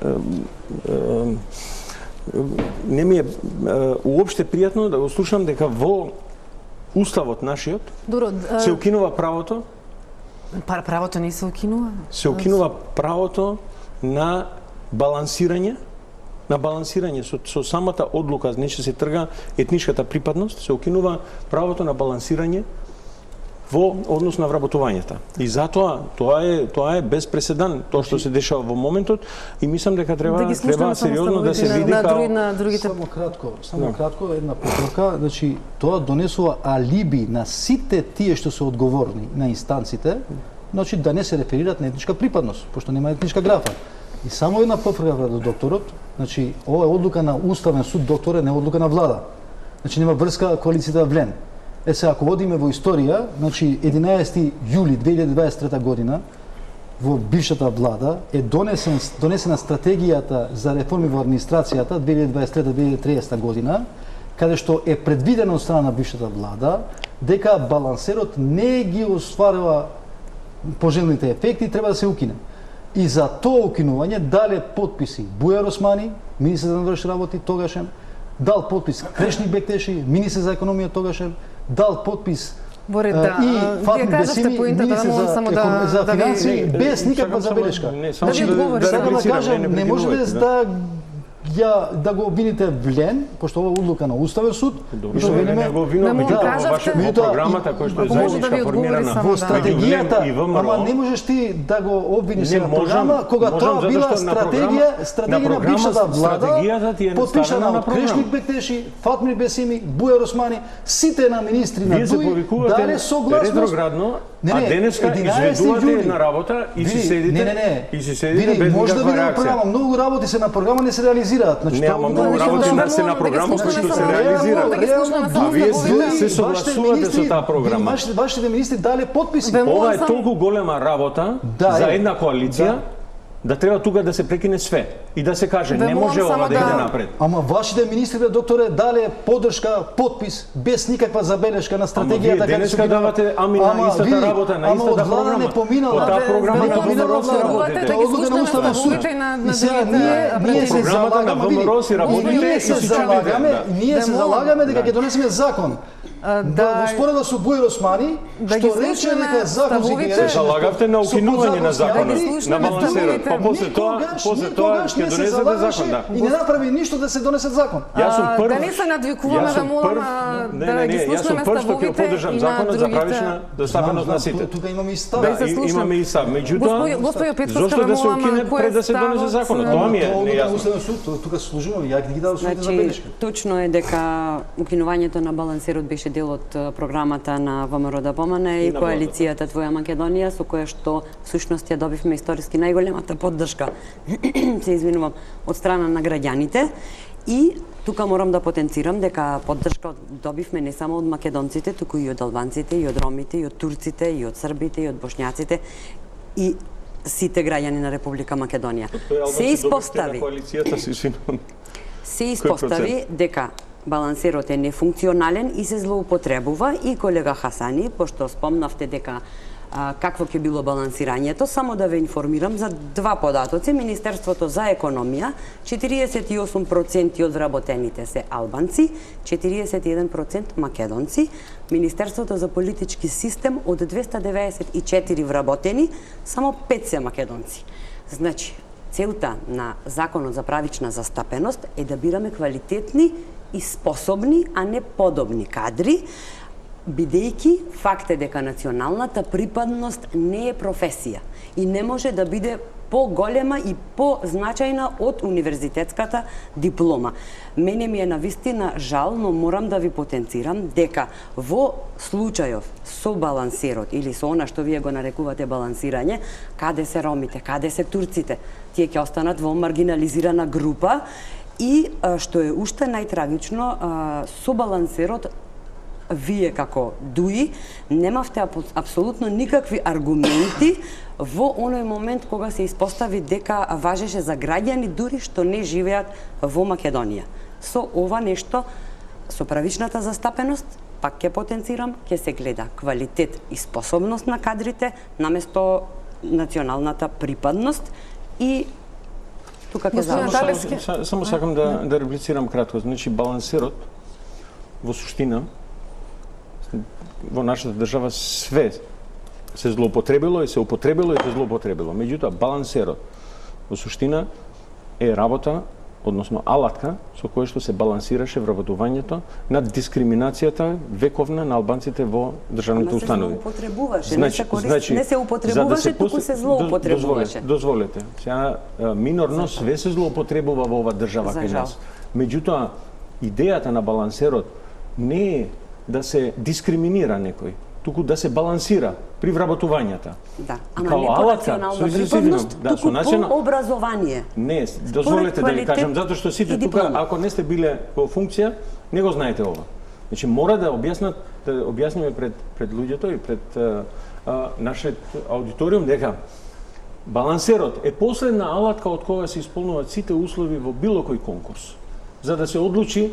не ми е уопште пријатно да го слушам дека во уставот нашиот се укинува правото. Правото не се укинува. Се укинува правото на балансирање на балансирање со самата одлука, значи се трга етничката припадност, се укинува правото на балансирање во однос на вработувањата. И затоа тоа е без преседан тоа што се дешава во моментот и мислам дека треба сериозно да се види на другите. Само кратко една поправка, значи тоа донесува алиби на сите тие што се одговорни на инстанците, значи да не се реферираат на етничка припадност, пошто нема етничка графа. И само една поправка до докторот, значи ова е одлука на Уставен суд, докторе, не одлука на влада. Значи нема врска коалицијата влен. Сега, ако одиме во историја, значи 11 јули 2023 година во бившата влада е донесена стратегијата за реформи во администрацијата 2023-2030 година, каде што е предвидено од страна на бившата влада дека балансерот не ги остварува пожелните ефекти, треба да се укине. И за тоа укинување дале подписи Бујар Османи, министер за внатрешни работи тогашен, дал подпис Крешник Бектеши, министер за економија тогашен, дал подпис и Фатми Бесими, министер за финансии, без никаква забелешка. Само да кажам, не може да го обвините влен, пошто ова одлука на Уставен суд, и што велиме го обвинуваме во програмата која што е заедничка формирана во стратегијата, ама не можеш ти да го обвиниш на програма кога тоа била стратегија на бившата влада, потпишана од Крешник Бектеши, Фатми Бесими, Бујар Османи, сите на министри на ДУИ дале согласност ретроградно, а денеска изведувате една работа и си седите без никаква реакција. Многу работи се на програма не се реализираат. Значи, нема многу работи на се на програма кои што се реализираат. А вие се согласувате со таа програма. Вашите министри дале подписи. Ова е толку голема работа за една коалиција да треба тука да се прекине све и да се каже не може ова да иде напред. Ама вашите министри, докторе, дале поддршка, подпис без никаква забелешка на стратегијата каде се давате на истата работа, на истата програма. Не поминала. Таа програма на ВМРО се работи. Одлука на Уставен суд. Ние се залагаме дека ќе донесеме закон. Во споредба со Бујар Османи, што рече дека закон се залагавте на укинување на законот, на балансерот. Па после тоа ќе донесете закон, да. И не направи ништо да се донесе закон. Јас сум прв. Да не се надвикуваме да молам да ги слушнеме ставовите и законот за правична застапеност на сите. Тука имаме и став. Имаме и став. Меѓутоа, зошто да се укине пред да се донесе законот? Тоа ми е нејасно. Тука служуваме, ја ги дадов своите забелешки. Точно е дека укинувањето на балансерот беше дел од програмата на ВМРО да помане и коалицијата Твоја Македонија, со која што всушност ја добивме историски најголемата поддршка, се извинувам, од страна на граѓаните. И тука морам да потенцирам дека поддршка добивме не само од македонците, туку и од албанците, и од ромите, и од турците, и од србите, и од бошњаците, и сите граѓани на Република Македонија. Се испостави дека балансерот е нефункционален и се злоупотребува и колега Хасани, пошто спомнавте дека какво ќе било балансирањето, само да ве информирам за два податоци. Министерството за економија, 48% од вработените се албанци, 41% македонци. Министерството за политички систем од 294 вработени, само 5 се македонци. Значи, целта на Законот за правична застапеност е да бираме квалитетни и способни, а не подобни кадри, бидејќи факт е дека националната припадност не е професија и не може да биде поголема и позначајна од универзитетската диплома. Мене ми е навистина жал, но морам да ви потенцирам дека во случајов со балансерот или со она што вие го нарекувате балансирање, каде се ромите, каде се турците, тие ќе останат во маргинализирана група и што е уште најтрагично, со балансерот вие како ДУИ немавте апсолутно никакви аргументи во оној момент кога се испостави дека важеше за граѓани дури што не живеат во Македонија. Со ова нешто, со правичната застапеност, пак ќе потенцирам, ќе се гледа квалитет и способност на кадрите наместо националната припадност и тука ќе завршам. Само сакам да реплицирам кратко. Значи балансерот во суштина во нашата држава све се злоупотребило и се употребило и се злоупотребило. Меѓутоа, балансерот во суштина е работа односно алатка со која што се балансираше вработувањето на дискриминацијата вековна на албанците во државните установи. Не се употребуваше, не се употребуваше, туку се злоупотребуваше. Дозволете. Сега минорно све се злоупотребува во ова држава кај нас. Меѓутоа, идејата на балансерот не е да се дискриминира некој, туку да се балансира при вработувањата. Да, ама не по национална припадност, туку по образование. Не, дозволете да ви кажам, затоа што сите тука, ако не сте биле во функција, не го знаете ова. Значи, мора да објасниме пред луѓето и пред нашиот аудиториум дека балансерот е последна алатка од кога се исполнуваат сите услови во било кој конкурс, за да се одлучи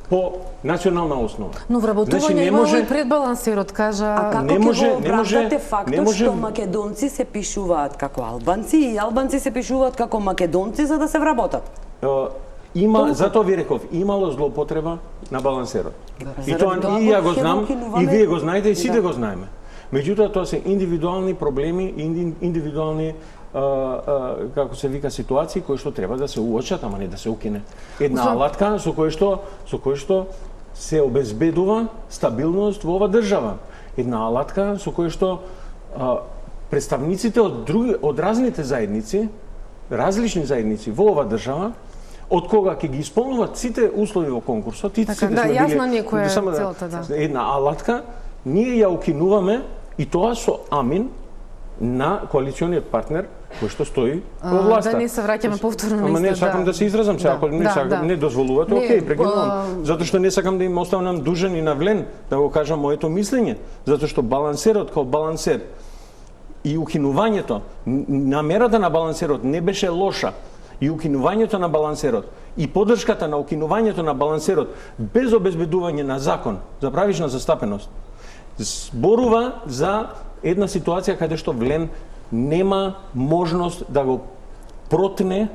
по национална основа. Но вработување имало и пред балансерот, кажа... А како ќе го оправдате фактот што македонци се пишуваат како албанци и албанци се пишуваат како македонци за да се вработат? Затоа ви реков, имало злоупотреба на балансерот. И тоа и ја го знам, и вие го знаете, и сите го знаеме. Меѓутоа, тоа се индивидуални проблеми и индивидуални како се вика ситуации кои што треба да се уочат, ама не да се укине. Една алатка со кој што се обезбедува стабилност во ова држава. Една алатка со кој што представниците од разните заедници, различни заедници во ова држава, од кога ќе ги исполнуваат сите услови во конкурсот, сите сме били... Јасно некоја целта, да. Една алатка, ние ја укинуваме и тоа со амин на коалициониот партнер кој што стои во власта. Да не се враќаме повторно на Ама не сакам да се изразам, ако не дозволувате, окей, прекинувам. Затоа што не сакам да им оставам дужен и навлен да го кажам моето мислење, затоа што балансерот како балансер и укинувањето, намерата на балансерот не беше лоша, и укинувањето на балансерот и поддршката на укинувањето на балансерот без обезбедување на закон за правична застапеност зборува за една ситуација каде што Влен нема можност да го протне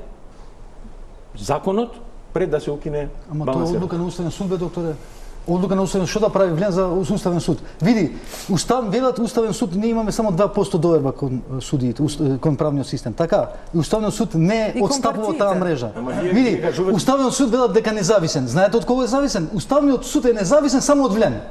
законот пред да се укине балансерот. Ама тоа е одлука на Уставен суд, бе, докторе. Одлука на Уставен суд, што да прави Влен за Уставен суд? Види, велат Уставен суд, ние имаме само 2% доверба кон судиите, кон правниот систем. Така, и Уставниот суд не отстапува таа мрежа. Види, Уставниот суд велат дека независен. Знаете од кого е зависен? Уставниот суд е независен само од Влен.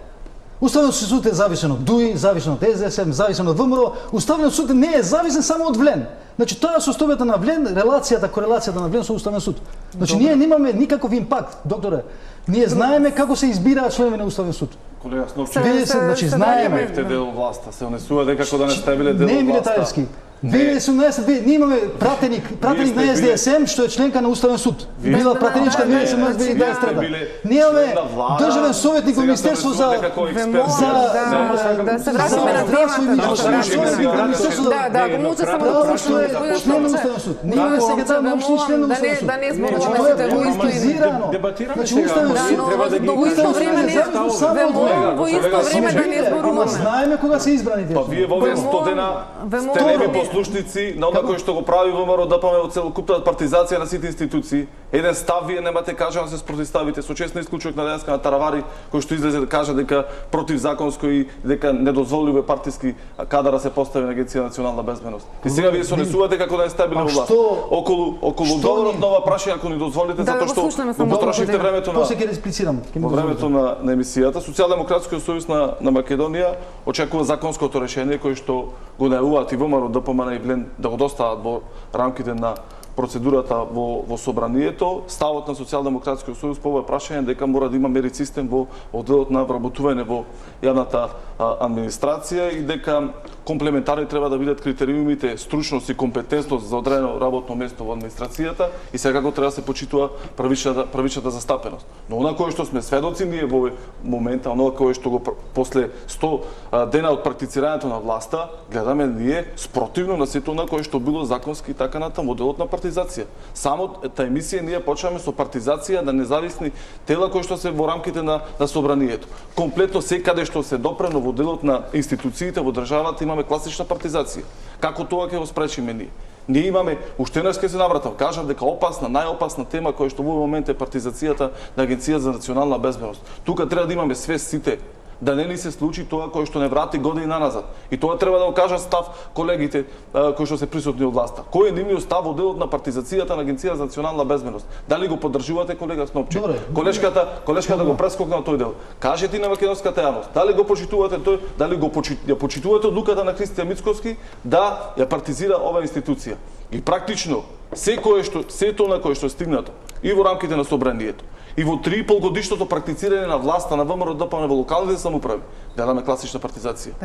Уставниот суд е зависен од ДУИ, зависен од СДСМ, зависен од ВМРО. Уставниот суд не е зависен само од Влен. Значи тоа е состојбата на Влен, корелацијата на Влен со Уставен суд. Значи ние немаме никаков импакт, докторе. Ние знаеме како се избираат членови на Уставен суд. Колега Сновчев, значи знаеме. Бевте дел од власта, се унесува дека кога да не сте биле дел од власта. Не, Милетаевски. 2018 ние имаме пратеник на СДСМ што е членка на Уставен суд. Била пратеничка 2018-2023. Ние имаме државен советник во Министерство за да се вратиме на темата. Да, го муче само да член на Уставен суд. Ние имаме секретар на општини член на Уставен суд. Да не зборуваме сите во исто име. Дебатираме сега. Во исто време да не зборуваме. Знаеме кога се избрани тие. Па вие во овие 100 дена сте неби послушници на она кој што го прави ВМРО ДПМ од целокупната партизација на сите институции. Еден став вие немате кажано да се спротивставите со честно исклучок на денеска на Таравари кој што излезе да каже дека противзаконско и дека недозволиво е партиски кадар да се постави на Агенција национална безбедност. И сега вие се онесувате како да не сте биле во власт. Околу говорот на ова прашање ако ни дозволите затоа што го потрошивте времето на После ќе реплицирам. Во времето на емисијата Социјалдемократскиот сојуз на Македонија очекува законското решение кој што го најавуваат и ВМРО ДПМН и Влен да го достават во рамките на процедурата во собранието. Ставот на Социјалдемократскиот сојуз по ова прашање дека мора да има мерит систем во одделот на вработување во јавната администрација и дека комплементарни треба да бидат критериумите стручност и компетентност за одредено работно место во администрацијата и секако треба да се почитува првичната застапеност. Но она кое што сме сведоци ние во момента, оно кое што го после 100 дена од практицирањето на власта, гледаме ние спротивно на сето на кое што било законски така на моделот на партизација. Само таа емисија ние почнеме со партизација на независни тела кои што се во рамките на собранието. Комплетно секаде што се допрено во делот на институциите во државата имаме класична партизација. Како тоа ќе го спречиме ние? Ние имаме, уште еднаш ќе се навратам, кажам дека опасна, најопасна тема која што во момент е партизацијата на Агенција за национална безбедност. Тука треба да имаме свест сите да не ни се случи тоа кој што не врати години назад. И тоа треба да го кажат став колегите кои што се присутни од власта. Кој е нивниот став во делот на партизацијата на Агенција за национална безбедност? Дали го поддржувате, колега Снопче? Колешката го прескокна тој дел. Кажете на македонската јавност, дали го почитувате тој, дали ја почитувате одлуката на Христијан Мицкоски да ја партизира оваа институција. И практично сето на кое што стигнато и во рамките на собранието и во 3,5 годишното практицирање на власта на ВМРО ДПМН во локалните самоуправи, гледаме класична партизација.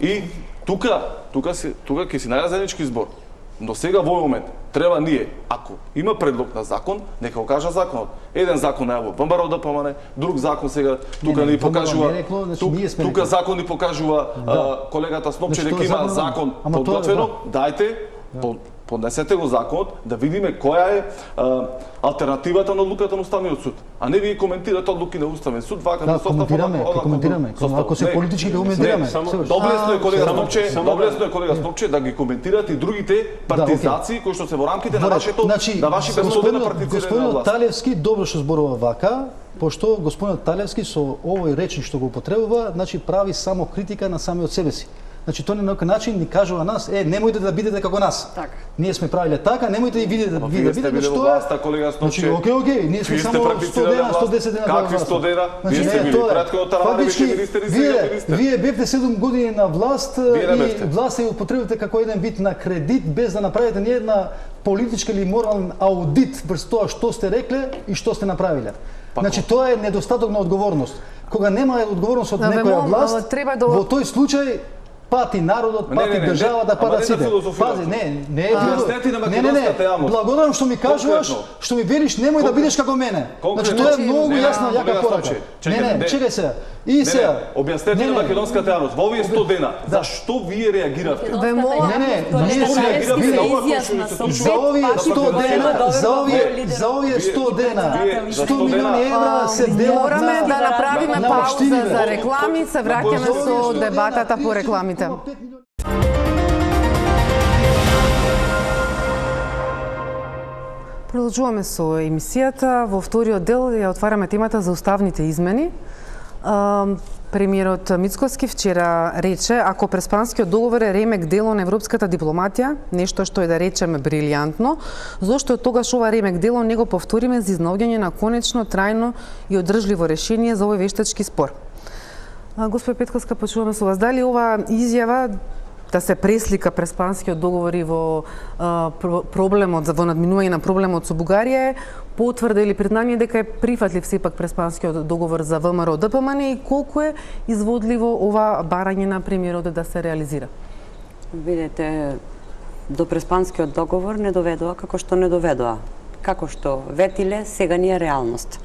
И тука ќе си најде заеднички збор. Но сега во момент треба ние, ако има предлог на закон, нека го кажа законот. Еден закон е во ВМРО ДПМН, друг закон сега тука ни покажува. Тука закон ни покажува колегата Снопче дека има закон подготвено. Дајте поднесете го законот да видиме која е алтернативата на одлуката на Уставниот суд. А не вие коментирате одлуки на Уставен суд, вака на состав. Коментираме. Ако се политички да коментираме. Доблесно е колега Снопче да ги коментирате и другите партизации кои што се во рамките на вашите методи на партицирање на власт. Господинот Талевски добро што зборува вака, пошто господинот Талевски со овој речник што го употребува, прави само критика на самиот себе си. Значи тој на некој начин ни кажува нас, немојте да бидете како нас. Така. Ние сме правиле така, немојте и видите да бидете што власта, колега Снопче. Окей, ние сме само 100 дена, 110 дена. Какви 100 дена? Вие сте били претходната рада, вие министри, вие бевте 7 години на власт и власта ја употребите како еден вид на кредит без да направите ни една политичка или морален аудит врз тоа што сте рекле и што сте направиле. Значи тоа е недостаток на одговорност. Кога нема одговорност од некоја власт, во тој случај пати народот, пати државата, патат сите. Пази, не е благодарам што ми кажуваш, што ми велиш немој да бидеш како мене. Значи тоа е многу јасна јака порака. Чекај се. И сега објаснете на македонската јавност во овие 100 дена зашто вие реагиравте? Ние се реагиравме за овие 100 дена, за овие 100 дена, 100 милиони евра се делат. Мораме да направиме пауза за реклами, се враќаме со дебатата по рекламите. Продолжуваме со емисијата. Во вториот дел ја отвараме темата за уставните измени. Премиерот Мицкоски вчера рече, ако Преспанскиот договор е ремек дело на европската дипломатија, нешто што е да речеме брилјантно, зошто тогаш ова ремек дело не го повториме за изнаоѓање на конечно, трајно и одржливо решение за овој вештачки спор? Господи Петковска, почуваме со вас. Дали ова изјава да се преслика Преспанскиот договор и во проблемот, во надминување на проблемот со Бугарија е потврда или признание дека е прифатлив сепак Преспанскиот договор за ВМРО ДПМН и колку е изводливо ова барање на премиерот да се реализира? Видете, до Преспанскиот договор не доведува како што не доведува. Како што ветиле, сега ни е реалност.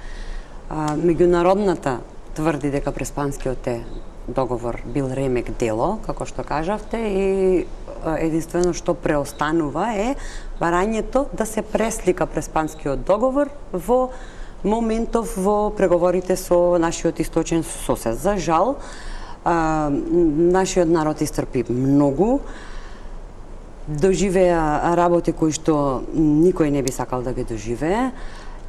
Меѓународната тврди дека Преспанскиот договор бил ремек дело, како што кажавте, и единствено што преостанува е барањето да се преслика Преспанскиот договор во моментов во преговорите со нашиот источен сосед. За жал, нашиот народ истрпи многу, доживеа работи кои што никој не би сакал да ги доживее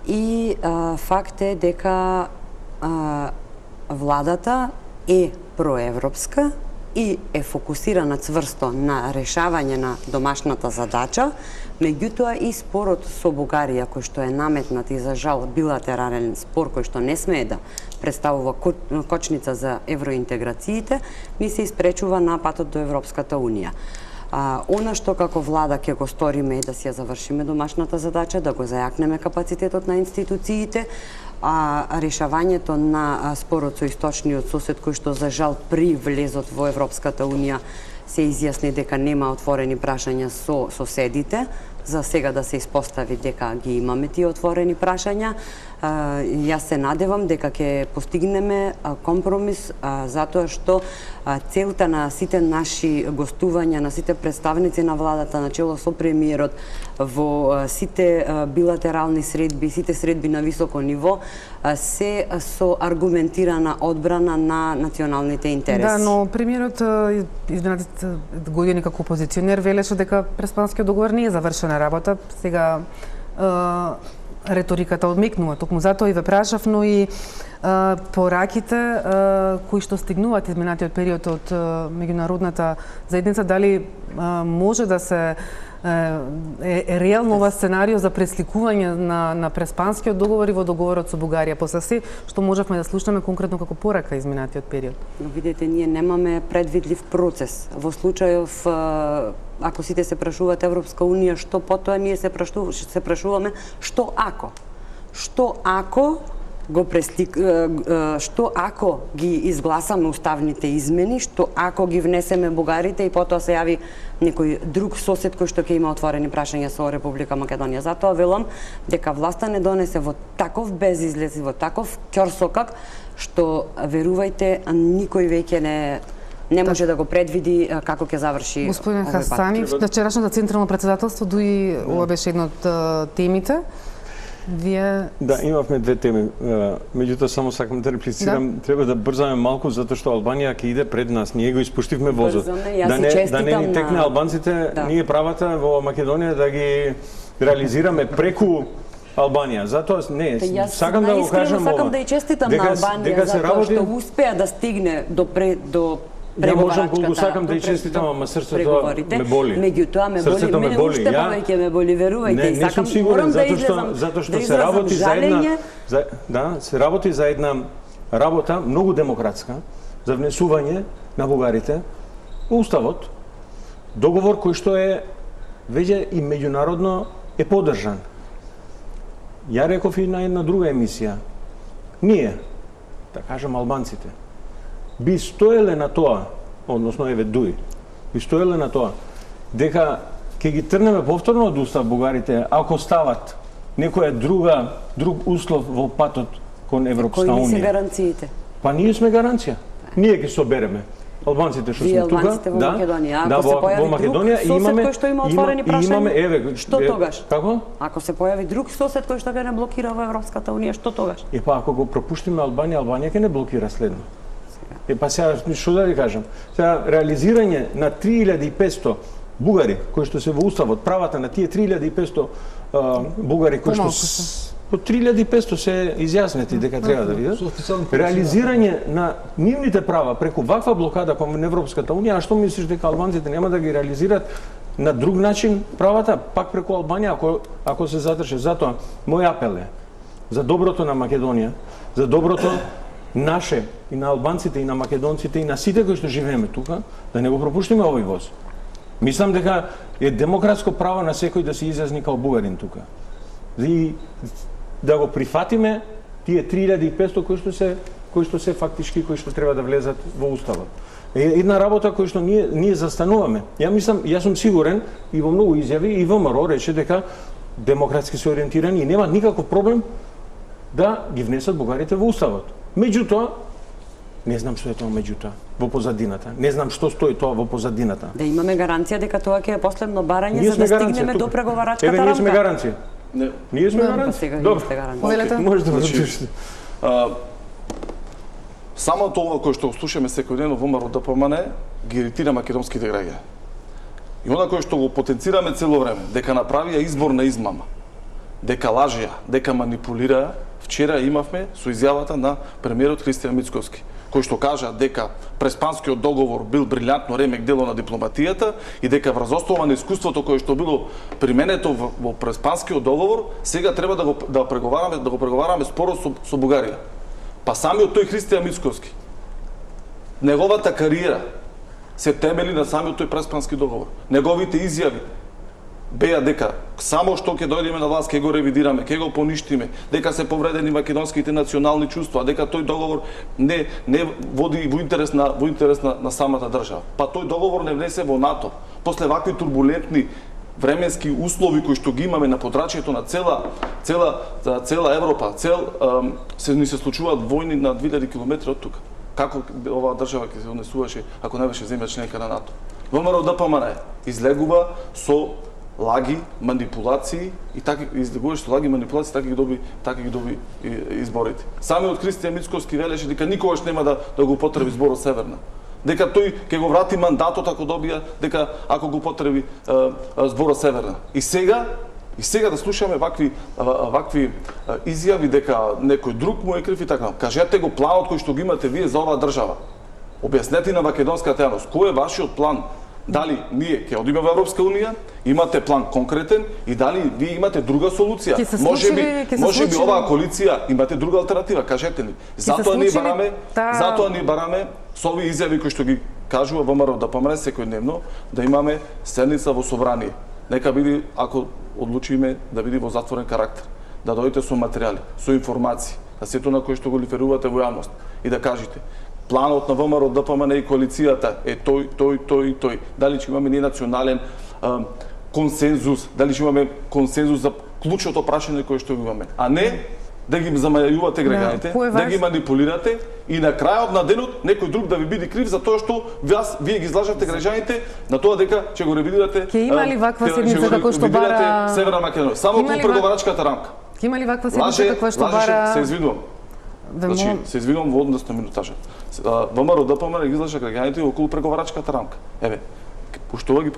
и факт е дека владата е проевропска и е фокусирана цврсто на решавање на домашната задача, меѓутоа и спорот со Бугарија, кој што е наметнат и за жал билатерален спор кој што не смее да представува кочница за евроинтеграциите, ни се испречува на патот до Европската Унија. Она што како влада ќе го сториме е да си ја завршиме домашната задача, да го зајакнеме капацитетот на институциите, решавањето на спорот со источниот сосед кој што за жал при влезот во Европската Унија се изјасни дека нема отворени прашања со соседите, за сега да се испостави дека ги имаме тие отворени прашања. Јас се надевам дека ќе постигнеме компромис затоа што целта на сите наши гостувања, на сите представници на владата начело со премиерот во сите билатерални средби, сите средби на високо ниво се со аргументирана одбрана на националните интереси. Да, но премиерот изминатите години како опозиционер велеше дека Преспанскиот договор не е завршена работа. Сега реториката одмекнува. Токму затоа и ве прашав, но и пораките кои што стигнуваат изминатиот период од меѓународната заедница, дали може да се е реално ова сценарио за пресликување на преспанскиот договор и во договорот со Бугарија, после се што можевме да слушнеме конкретно како порака изминатиот период? Но видете, ние немаме предвидлив процес. Во случајов, ако сите се прашуваат Европска Унија, што потоа, ние се прашуваме што ако? Што ако што ако ги изгласаме уставните измени, што ако ги внесеме бугарите и потоа се јави некој друг сосед кој што ќе има отворени прашања со Република Македонија. Затоа велам дека власта не донесе во таков безизлез и во таков ќорсокак што верувајте никој веќе не може да го предвиди како ќе заврши. Господин Хасани, на вчерашното централно председателство дуи ова беше една од темите. Вие... Да, имавме две теми. Меѓутоа, само сакам да реплицирам, треба да брзаме малку, затоа што Албанија ќе иде пред нас. Ние го испуштивме возот. Да не ни текне албанците, ние правата во Македонија да ги реализираме преку Албанија. Затоа не, сакам да го кажам ова. Сакам да и честитам на Албанија затоа што успеа да стигне до Ја можам колку сакам да и честитам, ама срцето ме боли. Меѓутоа ме боли, мене уште повеќе ме боли, верувајте, и сакам морам да излезам, затоа што се работи за една се работи за една работа многу демократска за внесување на бугарите во уставот, договор кој што е веќе и меѓународно е поддржан. Ја реков и на една друга емисија. Ние, да кажам албанците, би стоеле на тоа, односно еве дуи, би стоеле на тоа, дека ќе ги трнеме повторно од устав бугарите, ако стават некоја друг услов во патот кон Европска Унија. Кои се гаранциите? Па ние сме гаранција. Ние ќе собереме. Албанците што сме тука, албанците во Македонија, ако се појави друг сосед кој што има отворени прашања, што тогаш? Како? Ако се појави друг сосед кој што ќе не блокира во Европската Унија, што тогаш? Па ако го пропуштиме Албанија ќе не блокира следно. Па сега, што да ви кажам? Сега, реализирање на 3500 бугари, кои што се во уставот, правата на тие 3500 бугари, кои што по 3500 се изјаснети дека треба да видат, реализирање на нивните права преку ваква блокада кон Европската Унија, а што мислиш дека албанците нема да ги реализираат на друг начин правата, пак преку Албанија, ако се задржи? Затоа, мој апел е за доброто на Македонија, за доброто наше и на албанците и на македонците и на сите кои што живееме тука, да не го пропуштиме овој воз. Мислам дека е демократско право на секој да се изјасни као бугарин тука. И да го прифатиме тие 3500 кои што се фактички кои што треба да влезат во уставот. Една работа која што ние застануваме. Јас сум сигурен и во многу изјави и ВМРО рече дека демократски се ориентирани и немаат никаков проблем да ги внесат бугарите во уставот. Меѓутоа, не знам што е тоа меѓутоа во позадината. Не знам што стои тоа во позадината. Да имаме гаранција дека тоа ќе е последно барање за да стигнеме до преговарачката рамка. Еве, ние сме гаранција. Ние сме гаранција. Добро. Може да продолжите. Само тоа кој што слушаме секојдневно во ВМРО ДПМН ги иритира македонските граѓани. И она кој што го потенцираме цело време, дека направија избор на измама, дека лажија, дека манипулираа. Вчера имавме со изјавата на премиерот Христијан Мицкоски, кој што кажа дека преспанскиот договор бил брилјантно ремек дело на дипломатијата и дека врз основа на искуството кое што било применето во преспанскиот договор, сега треба да го преговараме споро со Бугарија. Па самиот тој Христијан Мицкоски, неговата кариера се темели на самиот тој преспански договор. Неговите изјави беа дека само што ќе дојдеме на власт, ќе го ревидираме, ќе го поништиме, дека се повредени македонските национални чувства, дека тој договор не води во интерес на самата држава. Па тој договор не внесе во НАТО. После вакви турбулентни временски услови кои што ги имаме на подрачјето на цела Европа, ни се случуваат војни на 2000 км од тука. Како оваа држава ќе се однесуваше ако не беше земја членка на НАТО? ВМРО ДПМН излегува со лаги, манипулации и така излегуваше со лаги, манипулации, така ги доби изборите. Самиот Христијан Мицкоски велеше дека никогаш нема да го употреби зборот Северна. Дека тој ќе го врати мандатот ако добија, дека ако го употреби зборот Северна. И сега И сега да слушаме вакви изјави дека некој друг му е крив и така. Кажете го планот кој што го имате вие за оваа држава. Објаснете на македонската јавност кој е вашиот план. Дали ние ќе одиме во Европска унија, имате план конкретен и дали вие имате друга солуција? Можеби оваа коалиција имате друга алтернатива, кажете ни. Затоа ни бараме со овие изјави кои што ги кажува ВМРО да помре секојдневно да имаме седница во собрание. Нека биде, ако одлучиме да биде во затворен карактер, да дојдете со материјали, со информации, на сето на кој што го лиферувате во јавност и да кажете планот на ВМРО, ДПМН и коалицијата е тој. Дали ќе имаме ние национален консензус, дали ќе имаме консензус за клучното прашање кое што го имаме, а не да ги замајувате граѓаните, да ги манипулирате и на крајот на денот некој друг да ви биде крив за тоа што вие ги излажате граѓаните на тоа дека ќе го ревидирате. Ќе има ли ваква седница како што бара Северна Македонија? Само околу преговарачката рамка. Ќе има ли ваква седница како што бара? Се извинувам. Значи, се извинувам во однос на минутажа. ВМРО ДПМН ги излажа граѓаните околу преговарачката рамка. Еве, пошто ги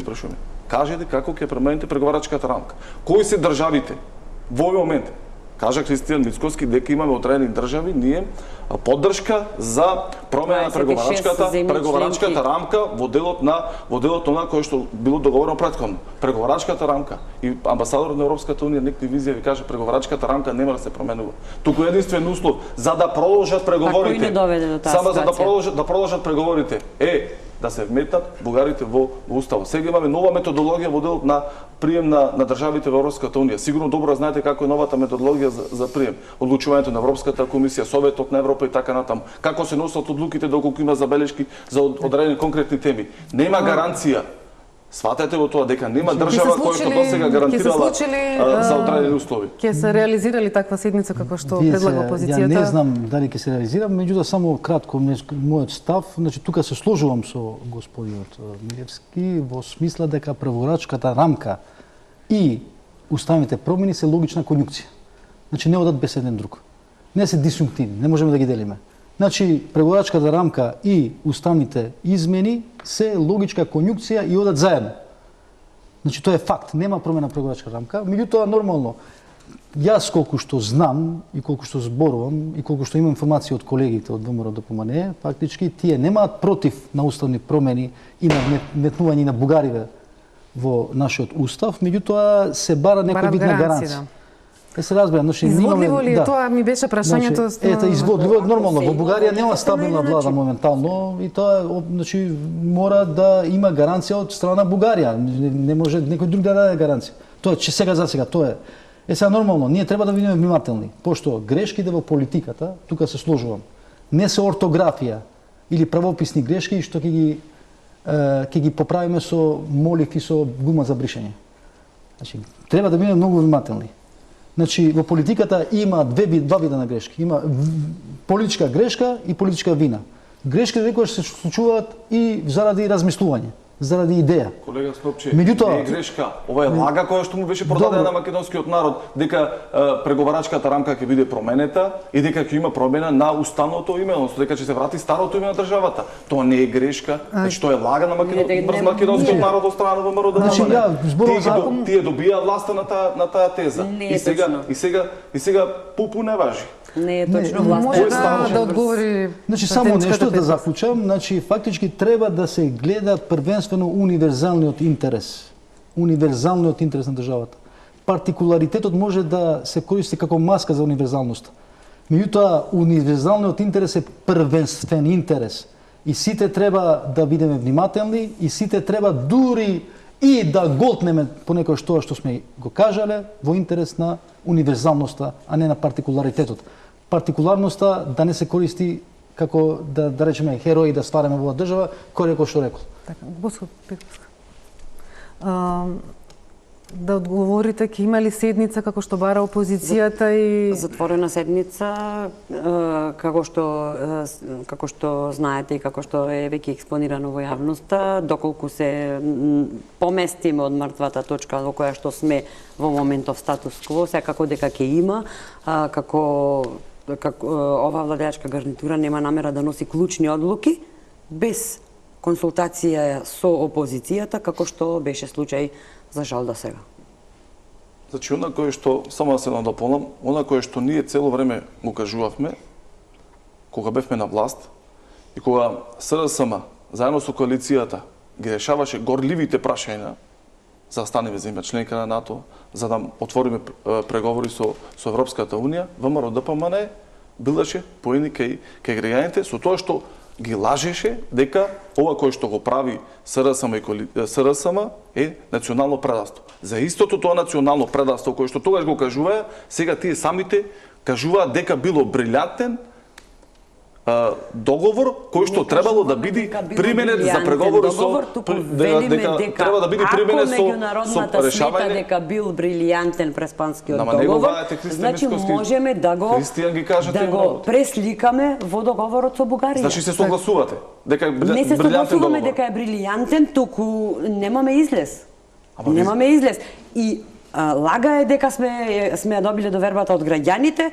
прашуваме. Кажете како ќе промените преговарачката рамка. Кои се државите во овој момент? Кажа Христијан Мицкоски дека имаме одредени држави ние поддршка за промена на преговарачката рамка во делот на она кое што било договорено претходно. Преговарачката рамка и амбасадорот на Европската унија некои визија ви каже преговарачката рамка нема да се променува. Туку единствен услов за да продолжат преговорите. Само за да продолжат преговорите е да се вметнат бугарите во уставот. Сега имаме нова методологија во делот на прием на државите во Европската унија. Сигурно добро знаете како е новата методологија за прием. Одлучувањето на Европската комисија, Советот на Европа и така натаму. Како се носат одлуките доколку има забелешки за одредени конкретни теми. Нема гаранција. Сватете го тоа дека нема држава која што досега гарантирала за одредени услови. Ќе се реализира ли таква седница како што предлага опозицијата? Ја не знам дали ќе се реализира, меѓутоа само кратко мојот став, значи тука се сложувам со господинот Милевски во смисла дека преговарачката рамка и уставните промени се логична конјукција. Значи не одат без еден друг. Не се дисјунктивни, не можеме да ги делиме. Значи, преговарачката рамка и уставните измени се логичка конјукција и одат заедно. Значи, тоа е факт, нема промена преговарачка рамка, меѓутоа нормално, јас колку што знам и колку што зборувам и колку што имам информација од колегите од ВМРО ДПМН, фактички тие немаат против на уставни промени и на метнување на бугариве во нашиот устав, меѓутоа се бара некој вид на гаранција. Се разбира, значи изводливо ли тоа ми беше прашањето? Ете, изводливо, нормално. Во Бугарија нема стабилна влада моментално и тоа значи мора да има гаранција од страна Бугарија. Не може некој друг да даде гаранција. Тоа че сега за сега тоа е. Сега нормално, ние треба да бидеме внимателни, пошто грешките во политиката, тука се сложувам, не се ортографија или правописни грешки што ќе ги поправиме со молив и со гума за бришење. Значи, треба да бидеме многу внимателни. Значи, во политиката има два вида на грешки. Има политичка грешка и политичка вина. Грешките некогаш се случуваат и заради размислување, заради идеја. Колега Снопче, не е грешка. Ова е лага која што му беше продадена на македонскиот народ, дека преговарачката рамка ќе биде променета и дека ќе има промена на уставното име, односно дека ќе се врати старото име на државата. Тоа не е грешка, значи тоа е лага на македонскиот народ од страна на ВМРО. Значи, тие добија власта на таа теза. И сега пупу не важи. Не е точно власта. Може да одговори. Значи само нешто да заклучам, значи фактички треба да се гледа првенствено универзалниот интерес. Универзалниот интерес на државата. Партикуларитетот може да се користи како маска за универзалноста. Меѓутоа универзалниот интерес е првенствен интерес. И сите треба да бидеме внимателни и сите треба дури и да голтнеме понекогаш тоа што сме го кажале во интерес на универзалноста, а не на партикуларитетот. Партикуларноста да не се користи како да речеме херои да ствараме во држава, кој рекол што рекол. Така, Боско Петковска. Да одговорите, ќе има ли седница како што бара опозицијата и затворена седница како што знаете и како што е веќе експонирано во јавноста, доколку се поместиме од мртвата точка во која што сме во моментов статус кво, секако дека ќе има како ова владеачка гарнитура нема намера да носи клучни одлуки без консултација со опозицијата, како што беше случај за жал до сега. Значи, она кое што, само да се надополнам, она кое што ние цело време го кажувавме, кога бевме на власт, и кога СРСМ, заедно со коалицијата, ги решаваше горливите прашања, за да станеме земја членка на НАТО, за да отвориме преговори со Европската Унија, ВМРО ДПМН билаше поени кај граѓаните со тоа што ги лажеше дека ова кој што го прави СРСМ е национално предавство. За истото тоа национално предавство кој што тогаш го кажуваа, сега тие самите кажуваат дека било брилјантен договор кој што требало да биде применет за преговори со дека треба да биде применет со решавање дека бил брилјантен преспанскиот договор. Значи можеме да го пресликаме во договорот со Бугарија. Значи се согласувате дека не се согласуваме дека е брилјантен, туку немаме излез. Немаме излез. И лага е дека сме ја добиле довербата од граѓаните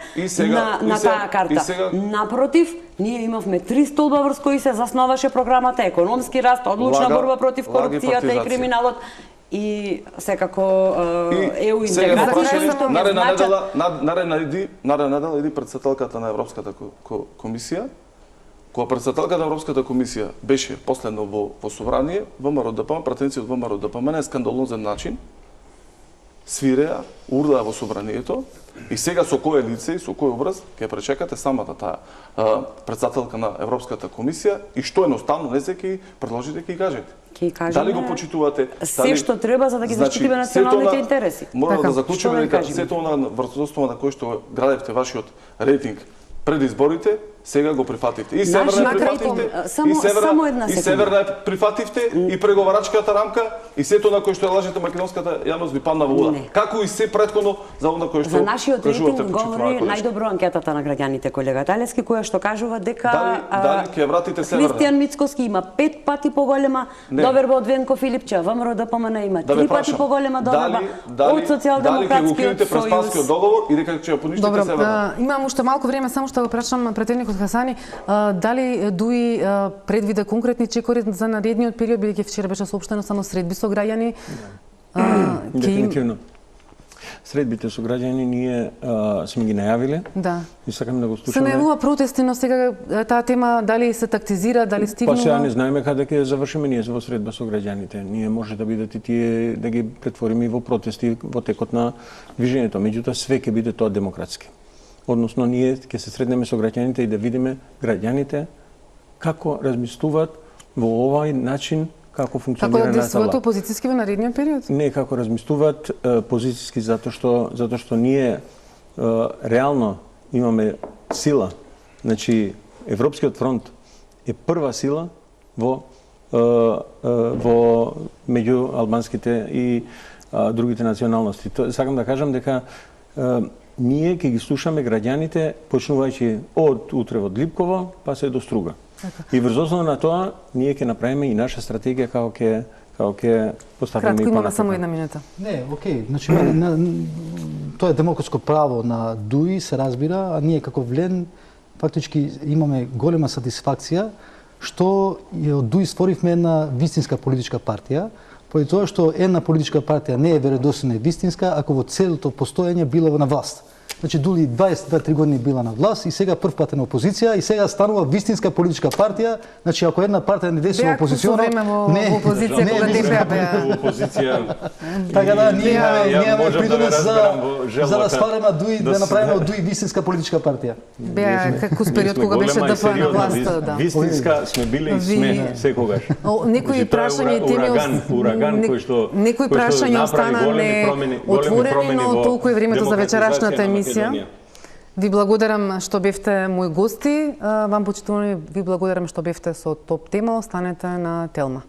на таа карта. Напротив, ние имавме 3 столба врз кои се засноваше програмата, економски раст, одлучна борба против корупцијата и криминалот и секако ЕУ интеграција. Наредна недела иди председателката на Европската комисија. Кога председателката на Европската комисија беше последно во собрание, ВМРО ДПМН, пратеници од ВМРО ДПМН на скандалозен начин свиреа, урдаа во собранието и сега со кое лице и со кој образ ќе пречекате самата таа председателка на Европската комисија и што едноставно не се ќе предложите ќе кажете. Дали го почитувате? Се што треба за да ги заштитиме националните интереси. Мора да заклучиме дека сето она врз основа на кој што градевте вашиот рейтинг пред изборите, сега го прифативте. И Северна прифативте, и Северна прифативте, и преговарачката рамка, и сето на кој што лажете македонската јавност ви падна во вода. Како и се претходно за она кој што за нашиот рейтинг говори најдобро анкетата на граѓаните, колега Талевски, која што кажува дека дали ќе вратите Северна? Христијан Мицкоски има 5 пати поголема доверба од Венко Филипча, ВМРО ДПМН има 3 пати поголема доверба од Социјалдемократскиот сојуз договор и дека ќе ја поништите Северна. Имам уште малку време, само што го прашам претедникот Хасани, дали ДУИ предвида конкретни чекори за наредниот период, бидејќи вчера беше соопштено само средби со граѓани? Дефинитивно. Средбите со граѓани ние сме ги најавиле. Да. И сакаме да го слушаме. Се најавува протести, но сега таа тема дали се тактизира, дали стигнува? Па сега не знаеме каде ќе завршиме ние во средба со граѓаните. Ние може да бидат и тие да ги претвориме и во протести во текот на движењето, меѓутоа све ќе биде тоа демократски. Односно, ние ќе се среднеме со граѓаните и да видиме граѓаните како размислуваат во овај начин како функционира нашата власт. Како да действуваат опозицијски во наредниот период? Не, како размислуваат позицијски, затоа што ние реално имаме сила. Значи, Европскиот фронт е прва сила во меѓу албанските и другите националности. Сакам да кажам дека ние ќе ги слушаме граѓаните, почнувајќи од утре од Липково, па се до Струга. И врз основа на тоа, ние ќе направиме и наша стратегија како ќе поставиме и понатака. Кратко, имаме само една минута. Не, окей, значи тоа е демократско право на ДУИ, се разбира, а ние како ВЛЕН фактички имаме голема сатисфакција што од ДУИ створивме една вистинска политичка партија, поради тоа што една политичка партија не е веродостојна и вистинска ако во целото постоење била на власт. Значи, дули 22-3 години била на власт и сега прв пат е на опозиција и сега станува вистинска политичка партија. Значи, ако една партија не действува опозиционно, не во опозиција кога ДПА беа. Така да, ние имаме придонес за да ствараме ДУИ, да направиме од ДУИ вистинска политичка партија. Беа како период кога беше ДПА на власта, да. Вистинска сме биле и сме секогаш. Некои прашања и теми ураган кој што некои прашања остана неотворени, но толку е времето за вечерашната емисија. Ви благодарам што бевте мои гости. Вам почитувани, ви благодарам што бевте со Топ тема. Останете на Телма.